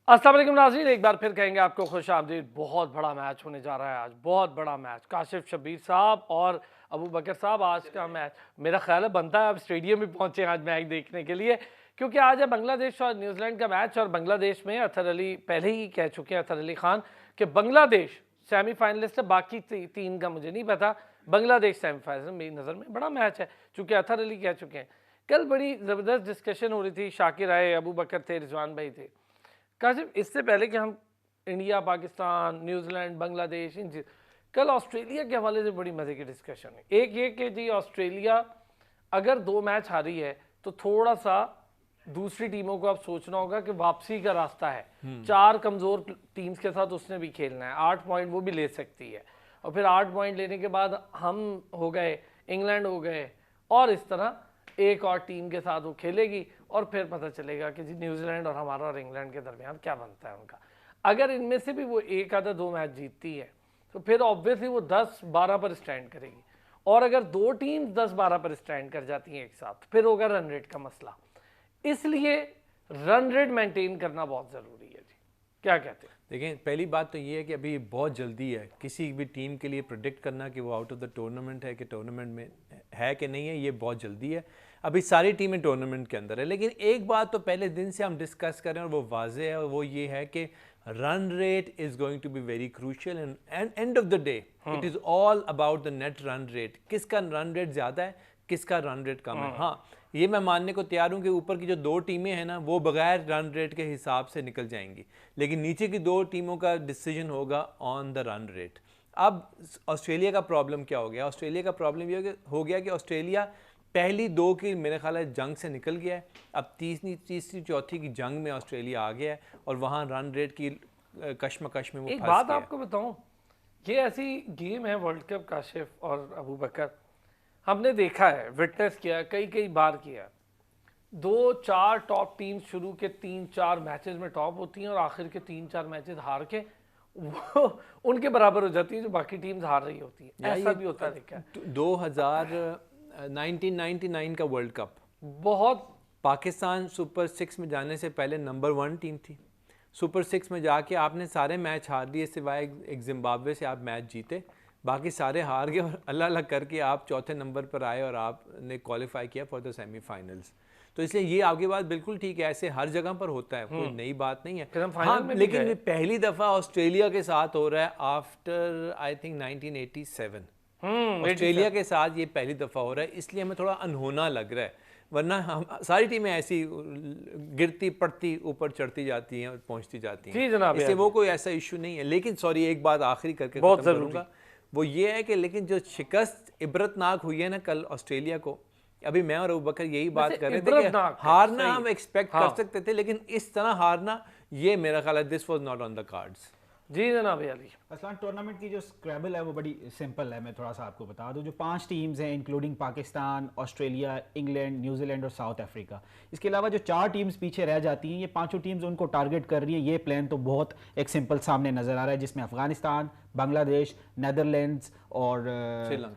अस्सलाम वालेकुम नाज़रीन, एक बार फिर कहेंगे आपको खुश आमदीद। बहुत बड़ा मैच होने जा रहा है आज, बहुत बड़ा मैच। काशिफ शब्बीर साहब और अबू बकर साहब, आज का मैच मेरा ख्याल है बनता है अब स्टेडियम भी पहुंचे आज मैच देखने के लिए, क्योंकि आज है बांग्लादेश और न्यूजीलैंड का मैच। और बांग्लादेश में अतर अली पहले ही कह चुके हैं, अतर अली खान, कि बांग्लादेश सेमीफाइनलिस्ट है। बाकी तीन का मुझे नहीं पता। बांग्लादेश सेमीफाइनल मेरी नज़र में बड़ा मैच है, चूँकि अतर अली कह चुके हैं। कल बड़ी ज़बरदस्त डिस्कशन हो रही थी, शाकिर आए, अबू बकर थे, रिजवान भाई थे। काशिफ, इससे पहले कि हम इंडिया, पाकिस्तान, न्यूजीलैंड, बांग्लादेश, इन कल ऑस्ट्रेलिया के हवाले से बड़ी मज़े की डिस्कशन है। एक ये कि जी ऑस्ट्रेलिया अगर 2 मैच हारी है तो थोड़ा सा दूसरी टीमों को अब सोचना होगा कि वापसी का रास्ता है। 4 कमज़ोर टीम्स के साथ उसने भी खेलना है, 8 पॉइंट वो भी ले सकती है, और फिर 8 पॉइंट लेने के बाद हम हो गए, इंग्लैंड हो गए, और इस तरह एक और टीम के साथ वो खेलेगी, और फिर पता चलेगा कि जी न्यूजीलैंड और हमारा और इंग्लैंड के दरमियान क्या बनता है उनका। अगर इनमें से भी वो एक आधा 2 मैच जीतती है तो फिर ऑब्वियसली वो 10-12 पर स्टैंड करेगी, और अगर 2 टीम्स 10-12 पर स्टैंड कर जाती हैं एक साथ, फिर होगा रन रेट का मसला। इसलिए रन रेट मेंटेन करना बहुत ज़रूरी है। जी क्या कहते हैं? देखें, पहली बात तो ये है कि अभी बहुत जल्दी है किसी भी टीम के लिए प्रेडिक्ट करना कि वो आउट ऑफ द टूर्नामेंट है कि टूर्नामेंट में है कि नहीं है। ये बहुत जल्दी है, अभी सारी टीमें टूर्नामेंट के अंदर है। लेकिन एक बात तो पहले दिन से हम डिस्कस कर रहे हैं और वो वाजे है, और वो ये है कि run rate is going to be very crucial and end of the day it is all about the net run rate. किसका रन रेट ज़्यादा है, किसका रन रेट कम है। हाँ, ये मैं मानने को तैयार हूँ कि ऊपर की जो 2 टीमें हैं ना, वो बगैर रन रेट के हिसाब से निकल जाएंगी, लेकिन नीचे की 2 टीमों का डिसीजन होगा ऑन द रन रेट। अब ऑस्ट्रेलिया का प्रॉब्लम क्या हो गया? ऑस्ट्रेलिया का प्रॉब्लम ये हो गया कि ऑस्ट्रेलिया पहली 2 की मेरे ख्याल है जंग से निकल गया है। अब तीसरी चौथी की जंग में ऑस्ट्रेलिया आ गया है, और वहाँ रन रेट की कश्मकश में वो एक फंस बात गया है। आपको बताऊं, ये ऐसी गेम है वर्ल्ड कप, काशिफ और अबू बकर, हमने देखा है, विटनेस किया, कई बार किया। 2-4 टॉप टीम्स शुरू के 3-4 मैचेस में टॉप होती हैं, और आखिर के 3-4 मैचेस हार के वो उनके बराबर हो जाती है जो बाकी टीम्स हार रही होती हैं। ऐसा भी होता है, देखा है। 1999 का वर्ल्ड कप, बहुत पाकिस्तान सुपर 6 में जाने से पहले नंबर 1 टीम थी। सुपर 6 में जाके आपने सारे मैच हार दिए, सिवाय एक जिम्बाब्वे से आप मैच जीते, बाकी सारे हार गए, और अल्लाह अल्लाह करके आप चौथे नंबर पर आए और आपने क्वालिफाई किया फॉर द सेमीफाइनल्स। तो इसलिए ये आपकी बात बिल्कुल ठीक है, ऐसे हर जगह पर होता है, कोई नई बात नहीं है। हाँ, लेकिन ये पहली दफ़ा ऑस्ट्रेलिया के साथ हो रहा है आफ्टर आई थिंक 1987। ऑस्ट्रेलिया के साथ ये पहली दफ़ा हो रहा है, इसलिए हमें थोड़ा अनहोना लग रहा है। वरना हम सारी टीमें ऐसी गिरती पड़ती ऊपर चढ़ती जाती हैं और पहुंचती जाती हैं, इसलिए वो कोई ऐसा इशू नहीं है। लेकिन सॉरी, एक बात आखिरी करके बहुत खत्म करूंगा, वो ये है कि लेकिन जो शिकस्त इबरतनाक हुई है ना कल ऑस्ट्रेलिया को, अभी मैं और अबू बकर यही बात कर रहे थे कि हारना हम एक्सपेक्ट कर सकते थे, लेकिन इस तरह हारना, ये मेरा ख्याल है this was not on the cards. जी जनाब अली। असलान, टूर्नामेंट की जो स्क्रैबल है वो बड़ी सिंपल है। मैं थोड़ा सा आपको बता दूं, जो 5 टीम्स हैं including Pakistan, Australia, England, New Zealand और साउथ अफ्रीका, इसके अलावा जो 4 टीम्स पीछे रह जाती हैं, ये 5 टीम्स उनको टारगेट कर रही हैं। ये प्लान तो बहुत एक सिंपल सामने नज़र आ रहा है, जिसमें अफगानिस्तान, बांग्लादेश, नेदरलैंड्स और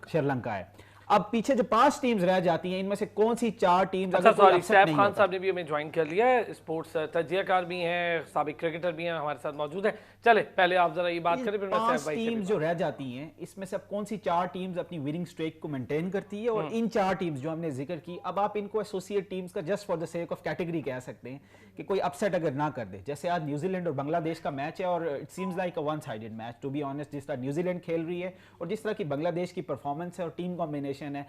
श्रीलंका है। अब पीछे जो 5 टीम्स रह जाती हैं, इनमें से कौन सी 4 टीम्स? अच्छा सॉरी, सैफ खान साहब ने भी हमें ज्वाइन कर लिया है, स्पोर्ट्स तजियाकार भी हैं, साबिक क्रिकेटर भी हैं, हमारे साथ मौजूद हैं। चले पहले आप जरा ये बात करें, फिर मैं सैफ भाई से। 5 टीम्स जो रह जाती हैं, इसमें से अब कौन सी 4 टीम्स अपनी विनिंग स्ट्रेक को मेंटेन करती है, और इन 4 टीम्स जो हमने जिक्र की, अब आप इनको एसोसिएट टीम्स का just for the sake of category कह सकते हैं कि कोई अपसेट अगर ना कर दे। जैसे आज न्यूजीलैंड और बांग्लादेश का मैच है, और it seems like a one sided match to be honest. जिस तरह न्यूजीलैंड खेल रही है और जिस तरह की बांग्लादेश की परफॉर्मेंस है और टीम कॉम्बिनेशन है,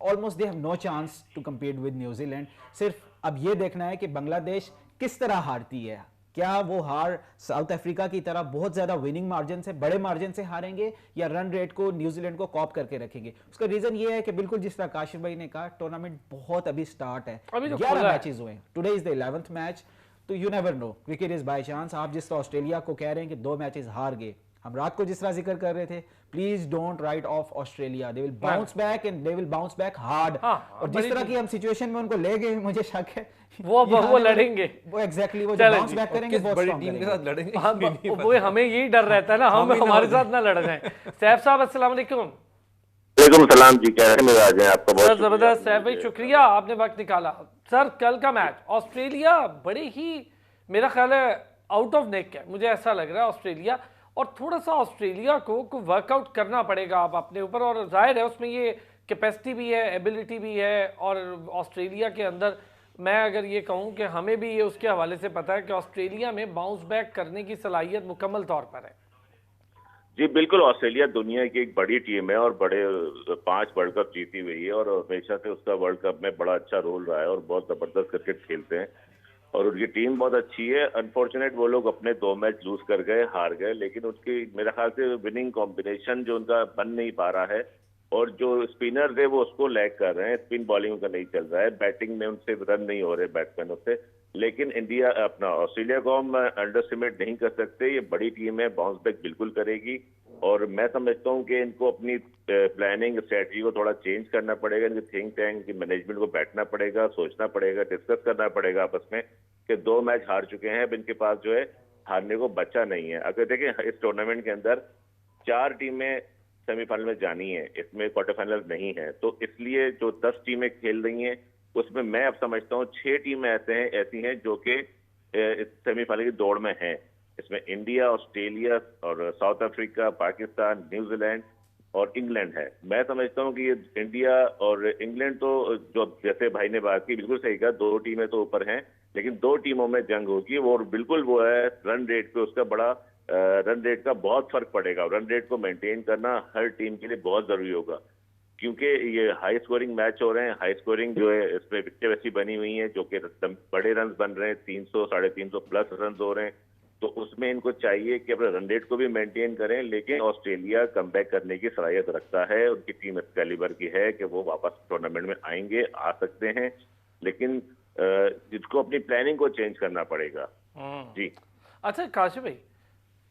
almost they have no chance to compete with New Zealand. सिर्फ अब ये देखना है कि बांग्लादेश किस तरह हारती है। क्या वो हार साउथ अफ्रीका की तरह बहुत ज्यादा विनिंग मार्जिन से, बड़े मार्जिन से हारेंगे, या रन रेट को न्यूजीलैंड को कॉप करके रखेंगे? उसका रीजन ये है कि बिल्कुल जिस तरह काशिफ भाई ने कहा, टूर्नामेंट बहुत अभी स्टार्ट है, 11 मैचेस हुए, today is the 11th match, तो you never know, cricket is by chance. आप जिस तरह ऑस्ट्रेलिया को कह रहे हैं कि 2 मैचेस हार गए, हम रात को जिस तरह जिक्र कर रहे थे, please don't write of Australia, they will bounce back and they will bounce back hard. और जिस तरह की हम सिचुएशन में उनको ले गए, मुझे शक है वो लड़ेंगे, वो एग्जैक्टली वो जो बाउंस बैक करेंगे बहुत बड़ी स्ट्रांग टीम के साथ लड़ेंगे। वो हमें यही डर रहता है ना, हम हमारे साथ ना लड़ जाएं। सैफ साहब अस्सलाम वालेकुम। वालेकुम सलाम जी, कैसे मिजाज हैं आपका? बहुत जबरदस्त सैफ भाई, शुक्रिया आपने वक्त निकाला। सर कल का मैच ऑस्ट्रेलिया बड़े ही, मेरा ख्याल है आउट ऑफ नेक है, मुझे ऐसा लग रहा है ऑस्ट्रेलिया। और थोड़ा सा ऑस्ट्रेलिया को वर्कआउट करना पड़ेगा आप अपने ऊपर, और जाहिर है उसमें ये कैपेसिटी भी है, एबिलिटी भी है। और ऑस्ट्रेलिया के अंदर मैं अगर ये कहूँ कि हमें भी ये उसके हवाले से पता है कि ऑस्ट्रेलिया में बाउंस बैक करने की सलाहियत मुकम्मल तौर पर है। जी बिल्कुल, ऑस्ट्रेलिया दुनिया की एक बड़ी टीम है और बड़े 5 वर्ल्ड कप जीती हुई है और हमेशा से उसका वर्ल्ड कप में बड़ा अच्छा रोल रहा है और बहुत जबरदस्त क्रिकेट खेलते हैं और उनकी टीम बहुत अच्छी है। अनफॉर्चुनेट वो लोग अपने 2 मैच लूज कर गए, हार गए, लेकिन उसकी मेरे ख्याल से विनिंग कॉम्बिनेशन जो उनका बन नहीं पा रहा है और जो स्पिनर है वो उसको लैग कर रहे हैं, स्पिन बॉलिंग उनका नहीं चल रहा है, बैटिंग में उनसे रन नहीं हो रहे बैट्समैनों से। लेकिन इंडिया अपना ऑस्ट्रेलिया को हम अंडर एस्टिमेट नहीं कर सकते, ये बड़ी टीम है, बाउंस बैक बिल्कुल करेगी और मैं समझता हूँ कि इनको अपनी प्लानिंग स्ट्रेटजी को थोड़ा चेंज करना पड़ेगा, इनके थिंक टैंक की मैनेजमेंट को बैठना पड़ेगा, सोचना पड़ेगा, डिस्कस करना पड़ेगा आपस में कि 2 मैच हार चुके हैं, अब इनके पास जो है हारने को बचा नहीं है। अगर देखें इस टूर्नामेंट के अंदर 4 टीमें सेमीफाइनल में जानी है, इसमें क्वार्टर फाइनल नहीं है, तो इसलिए जो 10 टीमें खेल रही हैं उसमें मैं अब समझता हूँ 6 टीमें ऐसी हैं जो कि सेमीफाइनल की दौड़ में हैं। इसमें इंडिया, ऑस्ट्रेलिया और साउथ अफ्रीका, पाकिस्तान, न्यूजीलैंड और इंग्लैंड है। मैं समझता हूँ कि ये इंडिया और इंग्लैंड तो जो जैसे भाई ने बात की बिल्कुल सही कहा, 2 टीमें तो ऊपर हैं, लेकिन 2 टीमों में जंग होगी वो बिल्कुल वो है रन रेट पे, उसका बड़ा रन रेट का बहुत फर्क पड़ेगा। रन रेट को मेंटेन करना हर टीम के लिए बहुत जरूरी होगा क्योंकि ये हाई स्कोरिंग मैच हो रहे हैं। हाई स्कोरिंग जो है इसमें विकेटें वैसी बनी हुई हैं जो कि बड़े रन बन रहे हैं, 300 350 प्लस रन हो रहे हैं, तो उसमें इनको चाहिए कि अपने रन रेट को भी मेंटेन करें। लेकिन ऑस्ट्रेलिया कमबैक करने की सलाहियत रखता है, उनकी टीम इस कैलिबर की है कि वो वापस टूर्नामेंट में आएंगे, आ सकते हैं, लेकिन जिसको अपनी प्लानिंग को चेंज करना पड़ेगा। जी अच्छा काशिफ भाई,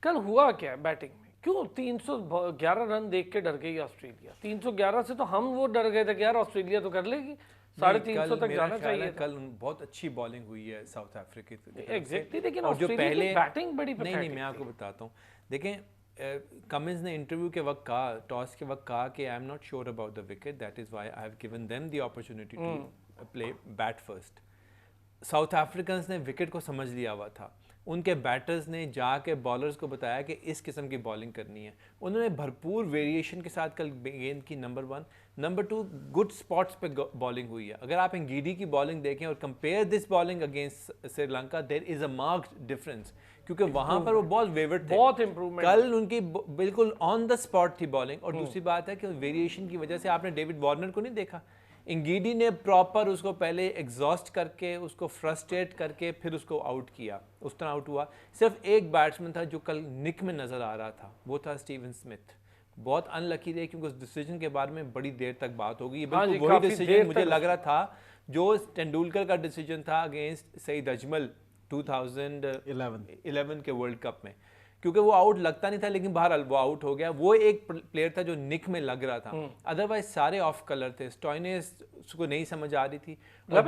कल हुआ क्या बैटिंग में, क्यों 311 रन देख के डर गई ऑस्ट्रेलिया? 311 से तो हम वो डर गए थे कि यार ऑस्ट्रेलिया तो कर लेगी, 350 तक जाना चाहिए। कल बहुत अच्छी बॉलिंग हुई है साउथ अफ्रीका की, एग्जैक्टली, लेकिन और जो पहले बैटिंग बड़ी नहीं मैं आपको बताता हूँ। देखें कमिंस ने इंटरव्यू के वक्त कहा, टॉस के वक्त कहा कि I am not sure about the wicket, that is why I have given them the opportunity to play bat first. South Africans ने विकेट को समझ लिया हुआ था, उनके बैटर्स ने जाके बॉलर्स को बताया कि इस किस्म की बॉलिंग करनी है, उन्होंने भरपूर वेरिएशन के साथ कल गेंद की। नंबर 1, नंबर 2 गुड स्पॉट्स पे बॉलिंग हुई है। अगर आप एंगीडी की बॉलिंग देखें और compare this bowling against Sri Lanka, there is a marked difference, क्योंकि वहां पर वो बॉल वेवर्ड थे, बहुत इंप्रूवमेंट। कल उनकी बिल्कुल ऑन द स्पॉट थी बॉलिंग। और दूसरी बात है कि वेरिएशन की वजह से आपने डेविड वार्नर को नहीं देखा, इंगीडी ने प्रॉपर उसको पहले एग्जॉस्ट करके, उसको फ्रस्ट्रेट करके फिर उसको आउट किया, उस तरह आउट हुआ। सिर्फ एक बैट्समैन था जो कल निक में नजर आ रहा था, वो था स्टीवन स्मिथ। बहुत अनलकी रहे क्योंकि उस डिसीजन के बारे में बड़ी देर तक बात होगी। बिल्कुल वही डिसीजन मुझे लग रहा था जो तेंदुलकर का डिसीजन था अगेंस्ट सईद अजमल 2011 के वर्ल्ड कप में, क्योंकि वो आउट लगता नहीं था, लेकिन बहरहाल वो आउट हो गया। वो एक प्लेयर था जो निक में लग रहा था, अदरवाइज सारे ऑफ कलर थे। स्टोइनिस को नहीं समझ आ रही थी। और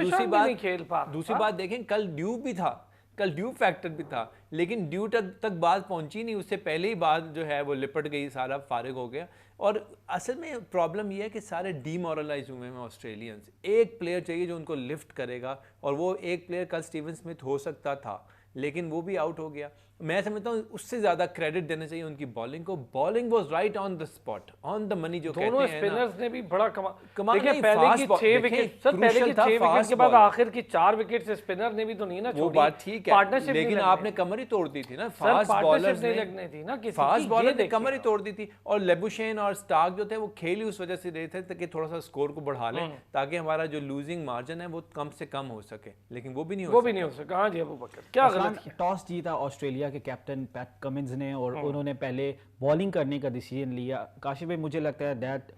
दूसरी बात देखें, कल ड्यू भी था, कल ड्यू फैक्टर भी था, लेकिन ड्यू तक बात पहुंची नहीं, उससे पहले ही बात जो है वो लिपट गई, सारा फारिग हो गया। और असल में प्रॉब्लम यह है कि सारे डीमोरलाइज हुए हैं ऑस्ट्रेलियंस। एक प्लेयर चाहिए जो उनको लिफ्ट करेगा, और वो एक प्लेयर कल स्टीवन स्मिथ हो सकता था, लेकिन वो भी आउट हो गया। मैं समझता हूँ उससे ज्यादा क्रेडिट देना चाहिए उनकी बॉलिंग को। Bowling was right on the spot, on the money जो कहते हैं ना। दोनों स्पिनर्स ने भी बड़ा कमाल। देखिए पहले की 6 विकेट, सर पहले की 6 विकेट के बाद आखिर की 4 विकेट से स्पिनर ने भी तो नहीं ना छोड़ी। वो बात ठीक है, लेकिन आपने कमर ही तोड़ दी थी ना, फास्ट बॉलर्स ने लगने थी ना, फास्ट बॉलर ने कमर ही तोड़ दी थी। और लेबुशेन और स्टार्क जो थे वो खेल ही उस वजह से रहे थे ताकि थोड़ा सा स्कोर को बढ़ा लें, ताकि हमारा जो लूजिंग मार्जिन है वो कम से कम हो सके, लेकिन वो भी नहीं हो सका। हाँ जी अबू बकर, क्या गलत किया? टॉस जीता ऑस्ट्रेलिया के कैप्टन पैट कमिंस ने, और उन्होंने पहले बॉलिंग करने का डिसीजन लिया। काशिफ भाई, मुझे लगता है that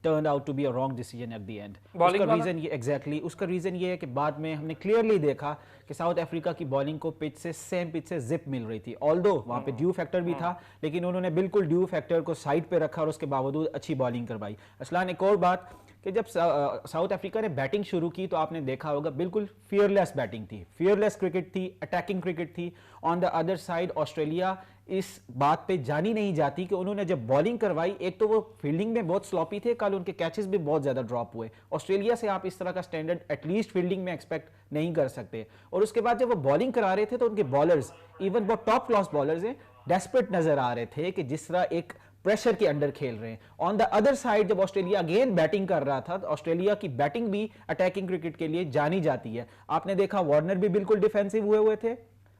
turn out to be a wrong decision at the end. उसका रीजन ये एग्जैक्टली उसका रीजन ये है कि बाद में हमने क्लियरली देखा कि साउथ अफ्रीका की बॉलिंग को पिच से सेम पिच से जिप मिल रही थी। ऑल्दो वहां पे ड्यू फैक्टर भी था, लेकिन उन्होंने बिल्कुल ड्यू फैक्टर को साइड पे रखा और उसके बावजूद अच्छी बॉलिंग करवाई। असलान, एक और बात, कि जब साउथ अफ्रीका ने बैटिंग शुरू की तो आपने देखा होगा बिल्कुल फियरलेस बैटिंग थी, फियरलेस क्रिकेट थी, अटैकिंग क्रिकेट थी। On the other side Australia इस बात पे जानी नहीं जाती कि उन्होंने जब बॉलिंग करवाई, एक तो वो फील्डिंग में बहुत स्लॉपी थे, कल उनके कैचेस भी बहुत ज़्यादा ड्रॉप हुए। ऑस्ट्रेलिया से आप इस तरह का स्टैंडर्ड एटलीस्ट फील्डिंग में एक्सपेक्ट नहीं कर सकते। और उसके बाद जब वो बॉलिंग करा रहे थे तो उनके बॉलर्स, इवन वो टॉप क्लास बॉलर्स हैं, डेस्परेट नजर आ रहे थे कि जिस तरह एक प्रेशर के अंडर खेल रहे हैं। ऑन द अदर साइड जब ऑस्ट्रेलिया अगेन बैटिंग कर रहा था तो ऑस्ट्रेलिया की बैटिंग भी अटैकिंग क्रिकेट के लिए जानी जाती है। आपने देखा वार्नर भी बिल्कुल डिफेंसिव हुए थे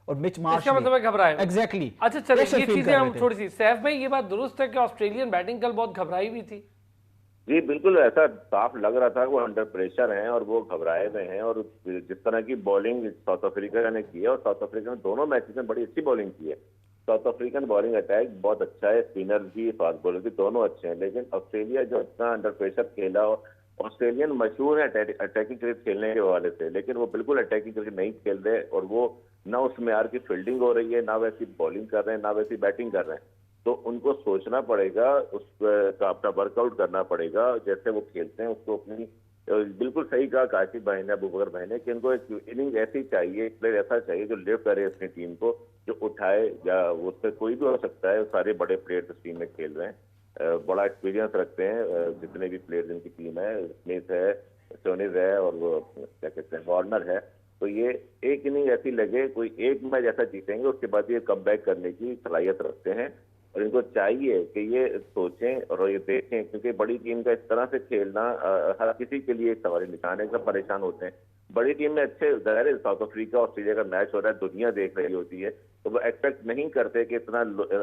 और मिच मार्श इसका मतलब है घबराए हुए। एग्जैक्टली। अच्छा चलिए ये चीजें हम थोड़ी सी, सैफ भाई ये बात दुरुस्त है कि ऑस्ट्रेलियन बैटिंग कल बहुत घबराई हुई थी? जी बिल्कुल, ऐसा साफ लग रहा था वो अंडर प्रेशर हैं और वो घबराए हुए हैं। और जिस तरह की बॉलिंग साउथ अफ्रीका ने की है, और साउथ अफ्रीका ने दोनों मैचेस में बड़ी अच्छी बॉलिंग की है। साउथ अफ्रीकन बॉलिंग अटैक बहुत अच्छा है, स्पिनर भी फास्ट बॉलर भी दोनों अच्छे हैं। लेकिन ऑस्ट्रेलिया जो इतना अंडर प्रेशर खेला, और ऑस्ट्रेलियन मशहूर है अटैकिंग क्रिकेट खेलने के हवाले से, लेकिन वो बिल्कुल अटैकिंग क्रिकेट नहीं खेल रहे। और वो ना उस मेयार की फील्डिंग हो रही है, ना वैसी बॉलिंग कर रहे हैं, ना वैसी बैटिंग कर रहे हैं। तो उनको सोचना पड़ेगा, उस का अपना वर्कआउट करना पड़ेगा जैसे वो खेलते हैं उसको अपनी। बिल्कुल सही कहा काशिफ भाई ने, अबू बकर भाई ने, कि उनको एक इनिंग ऐसी चाहिए, एक प्लेयर ऐसा चाहिए जो लिफ्ट करे अपनी टीम को, जो उठाए, या उससे कोई भी हो सकता है। सारे बड़े प्लेयर इस टीम में खेल रहे हैं, बड़ा एक्सपीरियंस रखते हैं जितने भी प्लेयर जिनकी टीम है। स्मिथ है, स्टोनिस है, और वो क्या कहते हैं वार्नर है। तो ये एक इनिंग ऐसी लगे, कोई एक मैच ऐसा जीतेंगे, उसके बाद ये कमबैक करने की सलाहियत रखते हैं। और इनको चाहिए कि ये सोचें और ये देखें, क्योंकि बड़ी टीम का इस तरह से खेलना हर किसी के लिए एक सवाल निशान है, सब परेशान होते हैं। बड़ी टीम में अच्छे, ज़ाहिर है साउथ अफ्रीका ऑस्ट्रेलिया का मैच हो रहा है, दुनिया देख रही होती है, तो वो एक्सपेक्ट नहीं करते कि इतना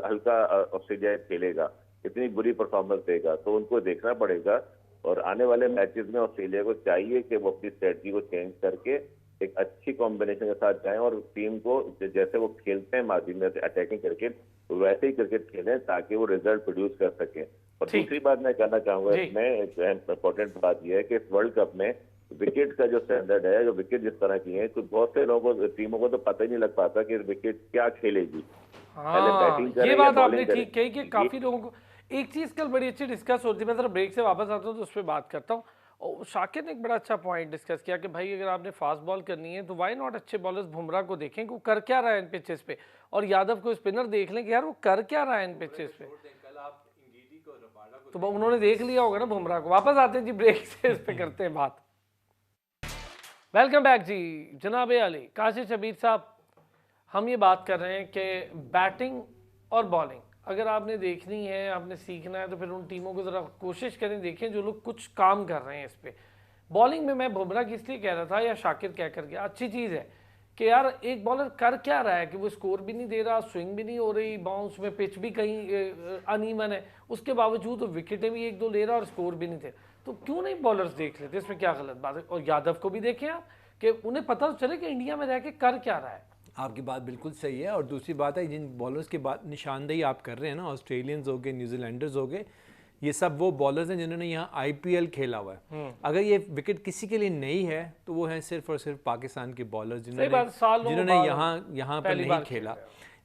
हल्का ऑस्ट्रेलिया खेलेगा, इतनी बुरी परफॉर्मेंस देगा। तो उनको देखना पड़ेगा, और आने वाले मैचेस में ऑस्ट्रेलिया को चाहिए कि वो अपनी स्ट्रेटजी को चेंज करके एक अच्छी कॉम्बिनेशन के साथ जाएं, और टीम को जैसे वो खेलते हैं माजी में अटैकिंग क्रिकेट, वैसे ही क्रिकेट खेलें ताकि वो रिजल्ट प्रोड्यूस कर सकें। और दूसरी बात मैं कहना चाहूंगा इसमें, एक इम्पोर्टेंट बात यह है कि इस वर्ल्ड कप में विकेट का जो स्टैंडर्ड है, जो विकेट जिस तरह की है, तो बहुत से लोगों को, टीमों को तो पता ही नहीं लग पाता कि विकेट क्या खेलेगी। हाँ, ये बात आपने ठीक कही कि काफी लोगों को एक चीज कल बड़ी अच्छी डिस्कस होती है। मैं जरा ब्रेक से वापस आता हूँ तो उस पर बात करता हूँ। और शाकिर ने एक बड़ा अच्छा पॉइंट डिस्कस किया कि भाई अगर आपने फास्ट बॉल करनी है तो वाई नॉट अच्छे बॉलर्स बुमराह को देखें कि वो कर क्या रहा है इन पिचेस पे, और यादव को स्पिनर देख लें कि यार वो कर क्या रहा है इन पिचेस पे। तो उन्होंने देख लिया होगा ना बुमराह को। वापस आते हैं जी ब्रेक से, इस पे करते हैं बात। वेलकम बैक जी जनाब अली। काशिफ शबीर साहब, हम ये बात कर रहे हैं कि बैटिंग और बॉलिंग अगर आपने देखनी है, आपने सीखना है, तो फिर उन टीमों को ज़रा कोशिश करें, देखें जो लोग कुछ काम कर रहे हैं इस पर। बॉलिंग में मैं बुमराह की इसलिए कह रहा था, या शाकिर कह कर गया, अच्छी चीज़ है कि यार एक बॉलर कर क्या रहा है कि वो स्कोर भी नहीं दे रहा, स्विंग भी नहीं हो रही, बाउंस में पिच भी कहीं अनइवन है, उसके बावजूद वो विकेटें भी एक दो ले रहा और स्कोर भी नहीं थे। तो क्यों नहीं बॉलर्स देख लेते, इसमें क्या गलत बात है? और यादव को भी देखें आप कि उन्हें पता तो चले कि इंडिया में रह के कर क्या रहा है। आपकी बात बिल्कुल सही है। और दूसरी बात है, जिन बॉलर्स की बात निशानदेही आप कर रहे हैं ना, ऑस्ट्रेलियंस हो गए, न्यूजीलैंडर्स हो गए, ये सब वो बॉलर्स हैं जिन्होंने यहाँ आईपीएल खेला हुआ है। अगर ये विकेट किसी के लिए नहीं है तो वो है सिर्फ और सिर्फ पाकिस्तान के बॉलर्स जिन्होंने यहाँ पर नहीं खेला।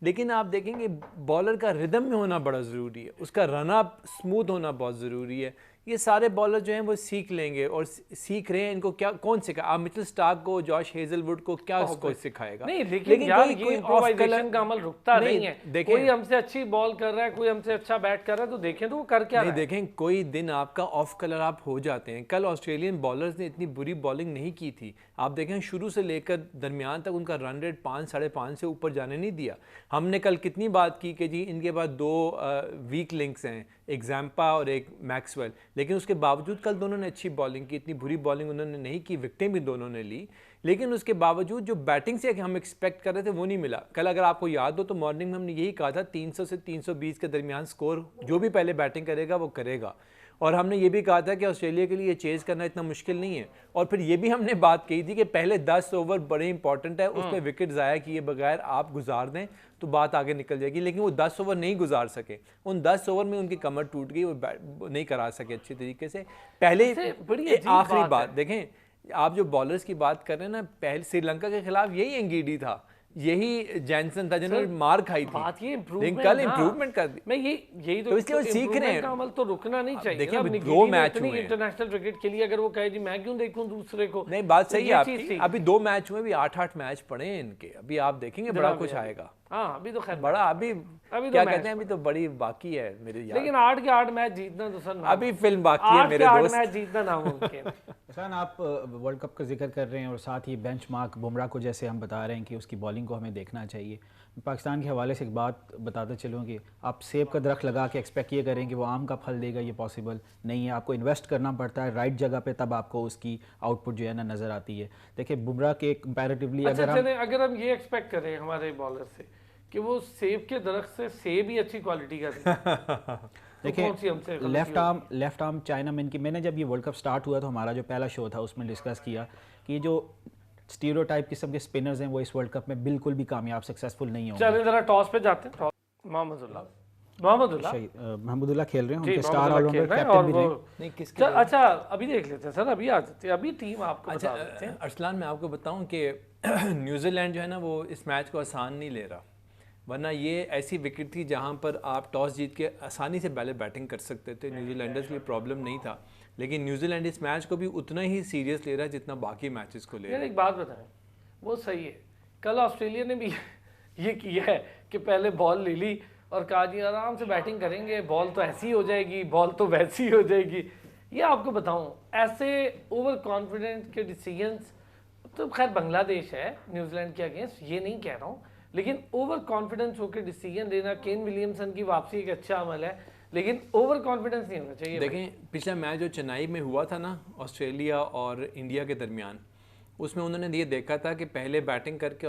लेकिन आप देखेंगे बॉलर का रिदम में होना बड़ा ज़रूरी है, उसका रन अप स्मूथ होना बहुत ज़रूरी है। ये सारे बॉलर जो हैं वो सीख लेंगे, और सीख रहे हैं। इनको क्या कौन सिखा, आप मिचेल स्टार्क को, जॉश हेजलवुड को क्या उसको सिखाएगा? नहीं, लेकिन यार ये इम्प्रोवाइजेशन का अमल रुकता नहीं है। कोई हमसे अच्छी बॉल कर रहा है, कोई हमसे अच्छा बैट कर रहा है, तो देखें तो वो कर क्या रहा है। देखें कोई दिन आपका ऑफ कलर आप हो जाते हैं। कल ऑस्ट्रेलियन बॉलर्स ने इतनी बुरी बॉलिंग नहीं की थी। आप देखें शुरू से लेकर दरमियान तक उनका रन रेट 5, 5.5 से ऊपर जाने नहीं दिया। हमने कल कितनी बात की कि जी इनके पास दो वीक लिंक्स हैं, एक जैम्पा और एक मैक्सवेल, लेकिन उसके बावजूद कल दोनों ने अच्छी बॉलिंग की। इतनी बुरी बॉलिंग उन्होंने नहीं की, विकेटें भी दोनों ने ली, लेकिन उसके बावजूद जो बैटिंग से हम एक्सपेक्ट कर रहे थे वो नहीं मिला। कल अगर आपको याद हो तो मॉर्निंग में हमने यही कहा था 300 से 320 के दरमियान स्कोर जो भी पहले बैटिंग करेगा वो करेगा। और हमने ये भी कहा था कि ऑस्ट्रेलिया के लिए चेज़ करना इतना मुश्किल नहीं है। और फिर ये भी हमने बात कही थी कि पहले 10 ओवर बड़े इंपॉर्टेंट है, उसमें विकेट ज़ाया किए बगैर आप गुजार दें तो बात आगे निकल जाएगी। लेकिन वो 10 ओवर नहीं गुजार सके, उन 10 ओवर में उनकी कमर टूट गई, वो नहीं करा सके अच्छी तरीके से। पहले आखिरी बात देखें, आप जो बॉलर्स की बात कर रहे हैं ना, पहले श्रीलंका के खिलाफ यही एंगीडी था यही जैनसन था जिन्होंने मार खाई थी, बात ये लेकिन इम्प्रूवमेंट कल इम्प्रूवमेंट कर दी। मैं यही तो इसलिए वो सीख रहे हैं। का अमल तो रुकना नहीं चाहिए। देखिए, ना, अभी निकी 2 ने मैच इतनी हुए हैं। इंटरनेशनल क्रिकेट के लिए अगर वो कहे जी मैं क्यों देखूं दूसरे को, नहीं, बात तो सही ये है चीज़ आपकी। थी। अभी 2 मैच हुए, भी 8-8 मैच पड़े हैं इनके, अभी आप देखेंगे बड़ा कुछ आएगा। हाँ अभी तो खैर बड़ा अभी तो क्या मैच कहते हैं, अभी तो बड़ी बाकी है मेरे यार। लेकिन 8 के 8 मैच जीतना तो सर अभी फिल्म बाकी है 8 मेरे के 8 दोस्त। मैच जीतना नामुमकिन है। हसन, आप वर्ल्ड कप का जिक्र कर रहे हैं और साथ ही बेंचमार्क बुमराह को जैसे हम बता रहे हैं कि उसकी बॉलिंग को हमें देखना चाहिए। पाकिस्तान के हवाले से एक बात बताते चलूँ कि आप सेब का दरख्त लगा के एक्सपेक्ट ये करें कि वो आम का फल देगा, ये पॉसिबल नहीं है। आपको इन्वेस्ट करना पड़ता है राइट जगह पे, तब आपको उसकी आउटपुट जो है ना नज़र आती है। देखिए बुमराह के कंपैरेटिवली अच्छा अगर हम चलें, अगर हम ये एक्सपेक्ट करें हमारे बॉलर से कि वो सेब के दरख्त से सेब ही अच्छी क्वालिटी का दे, देखिए लेफ्ट आर्म चाइना मैन की, मैंने जब ये वर्ल्ड कप स्टार्ट हुआ तो हमारा जो पहला शो था उसमें डिस्कस किया कि ये जो स्टीरियोटाइप किस्म के स्पिनर्स हैं वो इस वर्ल्ड कप में बिल्कुल भी कामयाब सक्सेसफुल नहीं होंगे। चलें जरा टॉस पे जाते हैं। महमूदुल्लाह खेल रहे हैं, जी, उनके स्टार मोहम्मद ऑलराउंडर खेल रहे हैं कैप्टन और भी वो रहे। नहीं, किसके लिए? अच्छा अभी देख लेते हैं सर, अभी आ जाते हैं, अभी टीम आपको अच्छा बता देते हैं। अरसलान, मैं आपको बताऊं कि न्यूजीलैंड जो है ना वो इस मैच को आसान नहीं ले रहा, वरना ये ऐसी विकेट थी जहां पर आप टॉस जीत के आसानी से पहले बैटिंग कर सकते थे। न्यूजीलैंडर्स के लिए प्रॉब्लम नहीं था, लेकिन न्यूजीलैंड इस मैच को भी उतना ही सीरियस ले रहा है जितना बाकी मैचेस को ले रहा यार है। एक बात बताएं, वो सही है, कल ऑस्ट्रेलिया ने भी ये किया है कि पहले बॉल ले ली और कहा जी आराम से बैटिंग करेंगे, बॉल तो ऐसी हो जाएगी, बॉल तो वैसी हो जाएगी। ये आपको बताऊं, ऐसे ओवर कॉन्फिडेंट के डिसीजंस तो खैर बांग्लादेश है न्यूजीलैंड के अगेंस्ट, ये नहीं कह रहा हूँ, लेकिन ओवर कॉन्फिडेंस होकर डिसीजन लेना, केन विलियमसन की वापसी एक अच्छा अमल है, लेकिन ओवर कॉन्फिडेंस नहीं होना चाहिए। देखें पिछला मैच जो चेन्नई में हुआ था ना ऑस्ट्रेलिया और इंडिया के दरमियान, उसमें उन्होंने ये देखा था कि पहले बैटिंग करके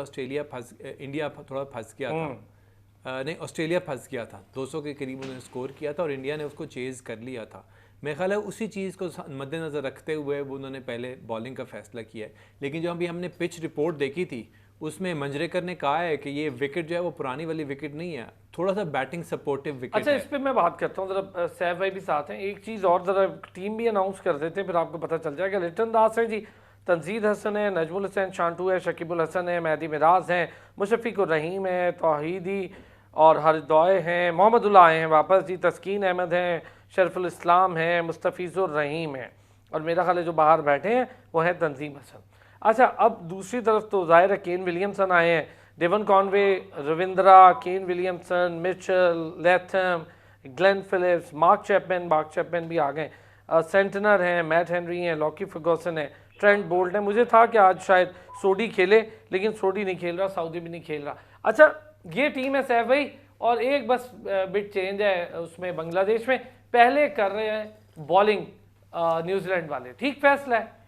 इंडिया थोड़ा फंस गया था, नहीं ऑस्ट्रेलिया फंस गया था, 200 के करीब उन्होंने स्कोर किया था और इंडिया ने उसको चेज़ कर लिया था। मेरे ख्याल है उसी चीज़ को मद्देनज़र रखते हुए वो उन्होंने पहले बॉलिंग का फैसला किया है। लेकिन जो अभी हमने पिच रिपोर्ट देखी थी उसमें मंजरेकर ने कहा है कि ये विकेट जो है वो पुरानी वाली विकेट नहीं है, थोड़ा सा बैटिंग सपोर्टिव विकेट अच्छा है। इस पे मैं बात करता हूँ जरा, सैफ भाई भी साथ हैं, एक चीज़ और जरा टीम भी अनाउंस कर देते हैं फिर आपको पता चल जाएगा। लिटन दास है जी, तंजीद हसन है, नजमुल हुसैन शांटू है, शकीबुल हसन है, मेहदी मिराज हैं, मुशफ़िकुर रहीम है, तौहीदी और हरदौय हैं, मोहम्मदुल्लाह आए हैं वापस जी, तस्कीन अहमद हैं, शरफुल इस्लाम हैं, मुस्तफ़ीज़ुर रहीम हैं और मेरा ख्याल है जो बाहर बैठे हैं वो हैं तंजीम हसन। अच्छा अब दूसरी तरफ तो ज़ाहिर है केन विलियमसन आए हैं, Devon Conway, Ravindra, Kane Williamson, Mitchell, Latham, Glenn Phillips, Mark Chapman भी आ गए, सेंटनर हैं, मैट हेनरी हैं, लॉकी फर्गूसन है, ट्रेंट बोल्ट है। मुझे था कि आज शायद सोडी खेले, लेकिन सोडी नहीं खेल रहा, सऊदी भी नहीं खेल रहा। अच्छा ये टीम है सैफ भाई, और एक बस बिट चेंज है उसमें, बांग्लादेश में पहले कर रहे हैं बॉलिंग न्यूजीलैंड वाले, ठीक फैसला है?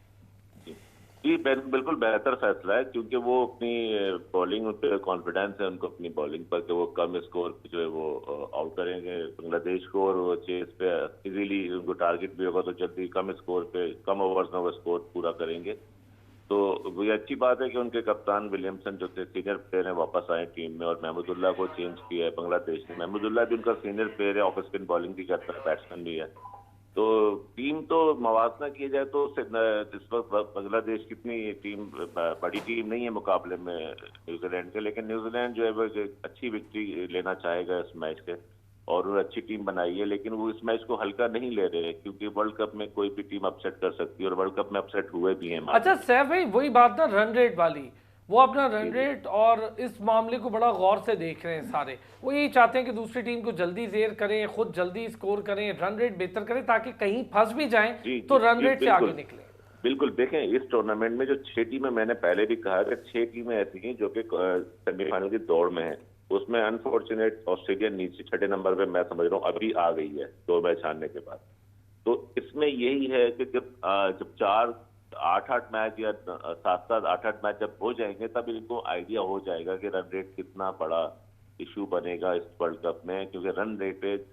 जी बिल्कुल बेहतर फैसला है, क्योंकि वो अपनी बॉलिंग पे कॉन्फिडेंस है उनको अपनी बॉलिंग पर कि वो कम स्कोर पे जो है वो आउट करेंगे बांग्लादेश को, और वो चेस पे इजीली उनको टारगेट भी होगा तो जल्दी कम स्कोर पे, कम ओवर्स में वो स्कोर पूरा करेंगे। तो वो ये अच्छी बात है कि उनके कप्तान विलियमसन जो थे सीनियर प्लेयर हैं वापस आए टीम में, और महमूदुल्लाह को चेंज किया है बांग्लादेश ने। महमूदुल्लाह भी उनका सीनियर प्लेयर है, ऑफ स्पिन बॉलिंग भी करता है, बैट्समैन भी है। तो टीम तो मवाजना किया जाए तो इस वक्त बांग्लादेश कितनी टीम बड़ी टीम नहीं है मुकाबले में न्यूजीलैंड के, लेकिन न्यूजीलैंड जो है वो अच्छी विक्ट्री लेना चाहेगा इस मैच के, और वो अच्छी टीम बनाई है, लेकिन वो इस मैच को हल्का नहीं ले रहे क्योंकि वर्ल्ड कप में कोई भी टीम अपसेट कर सकती है, और वर्ल्ड कप में अपसेट हुए भी हैं। अच्छा सैफ भाई वही बात ना रन रेट वाली, वो अपना रन रेट और इस मामले को बड़ा गौर से देख रहे हैं सारे, वो यही चाहते हैं कि दूसरी टीम को जल्दी जेर करें, खुद जल्दी स्कोर करें, रन रेट बेहतर करें ताकि कहीं फंस भी जाएं तो रन रेट से आगे निकले। बिल्कुल, देखें इस टूर्नामेंट में जो 6 टीमें, मैंने पहले भी कहा कि 6 टीमें ऐसी हैं जो कि सेमीफाइनल की दौड़ में हैं, उसमें अनफॉर्चुनेट ऑस्ट्रेलिया नीचे 6 नंबर पे मैं समझ रहा हूँ अभी आ गई है 2 मैच हारने के बाद। तो इसमें यही है कि जब 8-8 मैच या 7-7 8-8 मैच जब हो जाएंगे तब इनको आइडिया हो जाएगा कि रन रेट कितना बड़ा इशू बनेगा इस वर्ल्ड कप में, क्योंकि रन रेट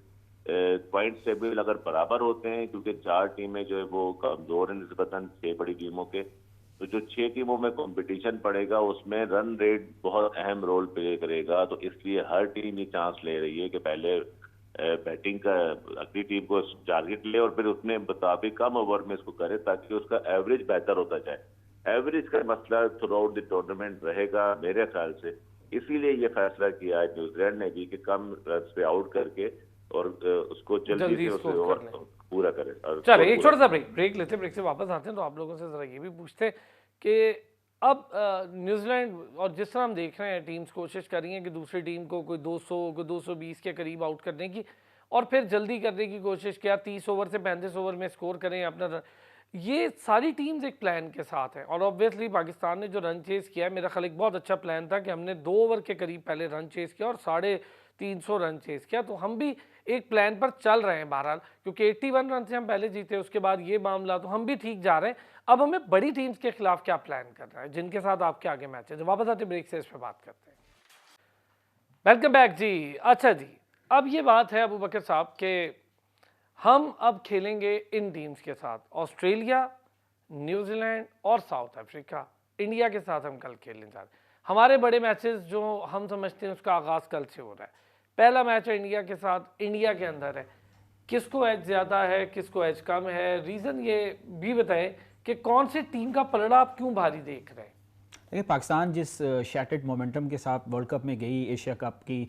पॉइंट टेबल अगर बराबर होते हैं, क्योंकि 4 टीमें जो है वो कमजोर हैं निस्बतन 6 बड़ी टीमों के, तो जो 6 टीमों में कंपटीशन पड़ेगा उसमें रन रेट बहुत अहम रोल प्ले करेगा। तो इसलिए हर टीम ये चांस ले रही है कि पहले बैटिंग का अगली टीम को टारगेट ले और फिर उसने मुताबिक कम ओवर में इसको करे ताकि उसका एवरेज बेहतर होता जाए। एवरेज का मसला थ्रू आउट द टूर्नामेंट रहेगा मेरे ख्याल से, इसीलिए ये फैसला किया है न्यूजीलैंड ने भी कि कम रन पे आउट करके और उसको जल्दी जल्दी से उसे स्कोर ओवर कर लें। पूरा करे और चलो स्कोर एक पूरा छोटा सा ब्रेक लेते हैं, ब्रेक से वापस आते हैं तो आप लोगों से जरा ये भी पूछते हैं कि अब न्यूजीलैंड और जिस तरह हम देख रहे हैं टीम्स कोशिश कर रही हैं कि दूसरी टीम को कोई 200 कोई 220 के करीब आउट करने की और फिर जल्दी करने की कोशिश किया, 30 ओवर से 35 ओवर में स्कोर करें अपना रन। ये सारी टीम्स एक प्लान के साथ हैं और ऑब्वियसली पाकिस्तान ने जो रन चेस किया है, मेरा ख्याल एक बहुत अच्छा प्लान था कि हमने 2 ओवर के करीब पहले रन चेस किया और 350 रन चेस किया, तो हम भी एक प्लान पर चल रहे हैं बहरहाल, क्योंकि 81 रन से हम पहले जीते, उसके बाद ये मामला, तो हम भी ठीक जा रहे हैं। अब हमें बड़ी टीम्स के खिलाफ क्या प्लान करना है जिनके साथ आपके आगे मैच है, जब वापस आते ब्रेक से इस पर बात करते हैं। वेलकम बैक जी। अच्छा जी, अब ये बात है अबू बकर साहब के हम अब खेलेंगे इन टीम्स के साथ, ऑस्ट्रेलिया, न्यूजीलैंड और साउथ अफ्रीका। इंडिया के साथ हम कल खेलने जा रहे हैं। हमारे बड़े मैचेस जो हम समझते हैं उसका आगाज़ कल से हो रहा है। पहला मैच है इंडिया के साथ, इंडिया के अंदर है। किसको एज ज़्यादा है, किसको एज कम है, रीज़न ये भी बताएं कि कौन सी टीम का पलड़ा आप क्यों भारी देख रहे हैं। देखिए, पाकिस्तान जिस शैटर्ड मोमेंटम के साथ वर्ल्ड कप में गई एशिया कप की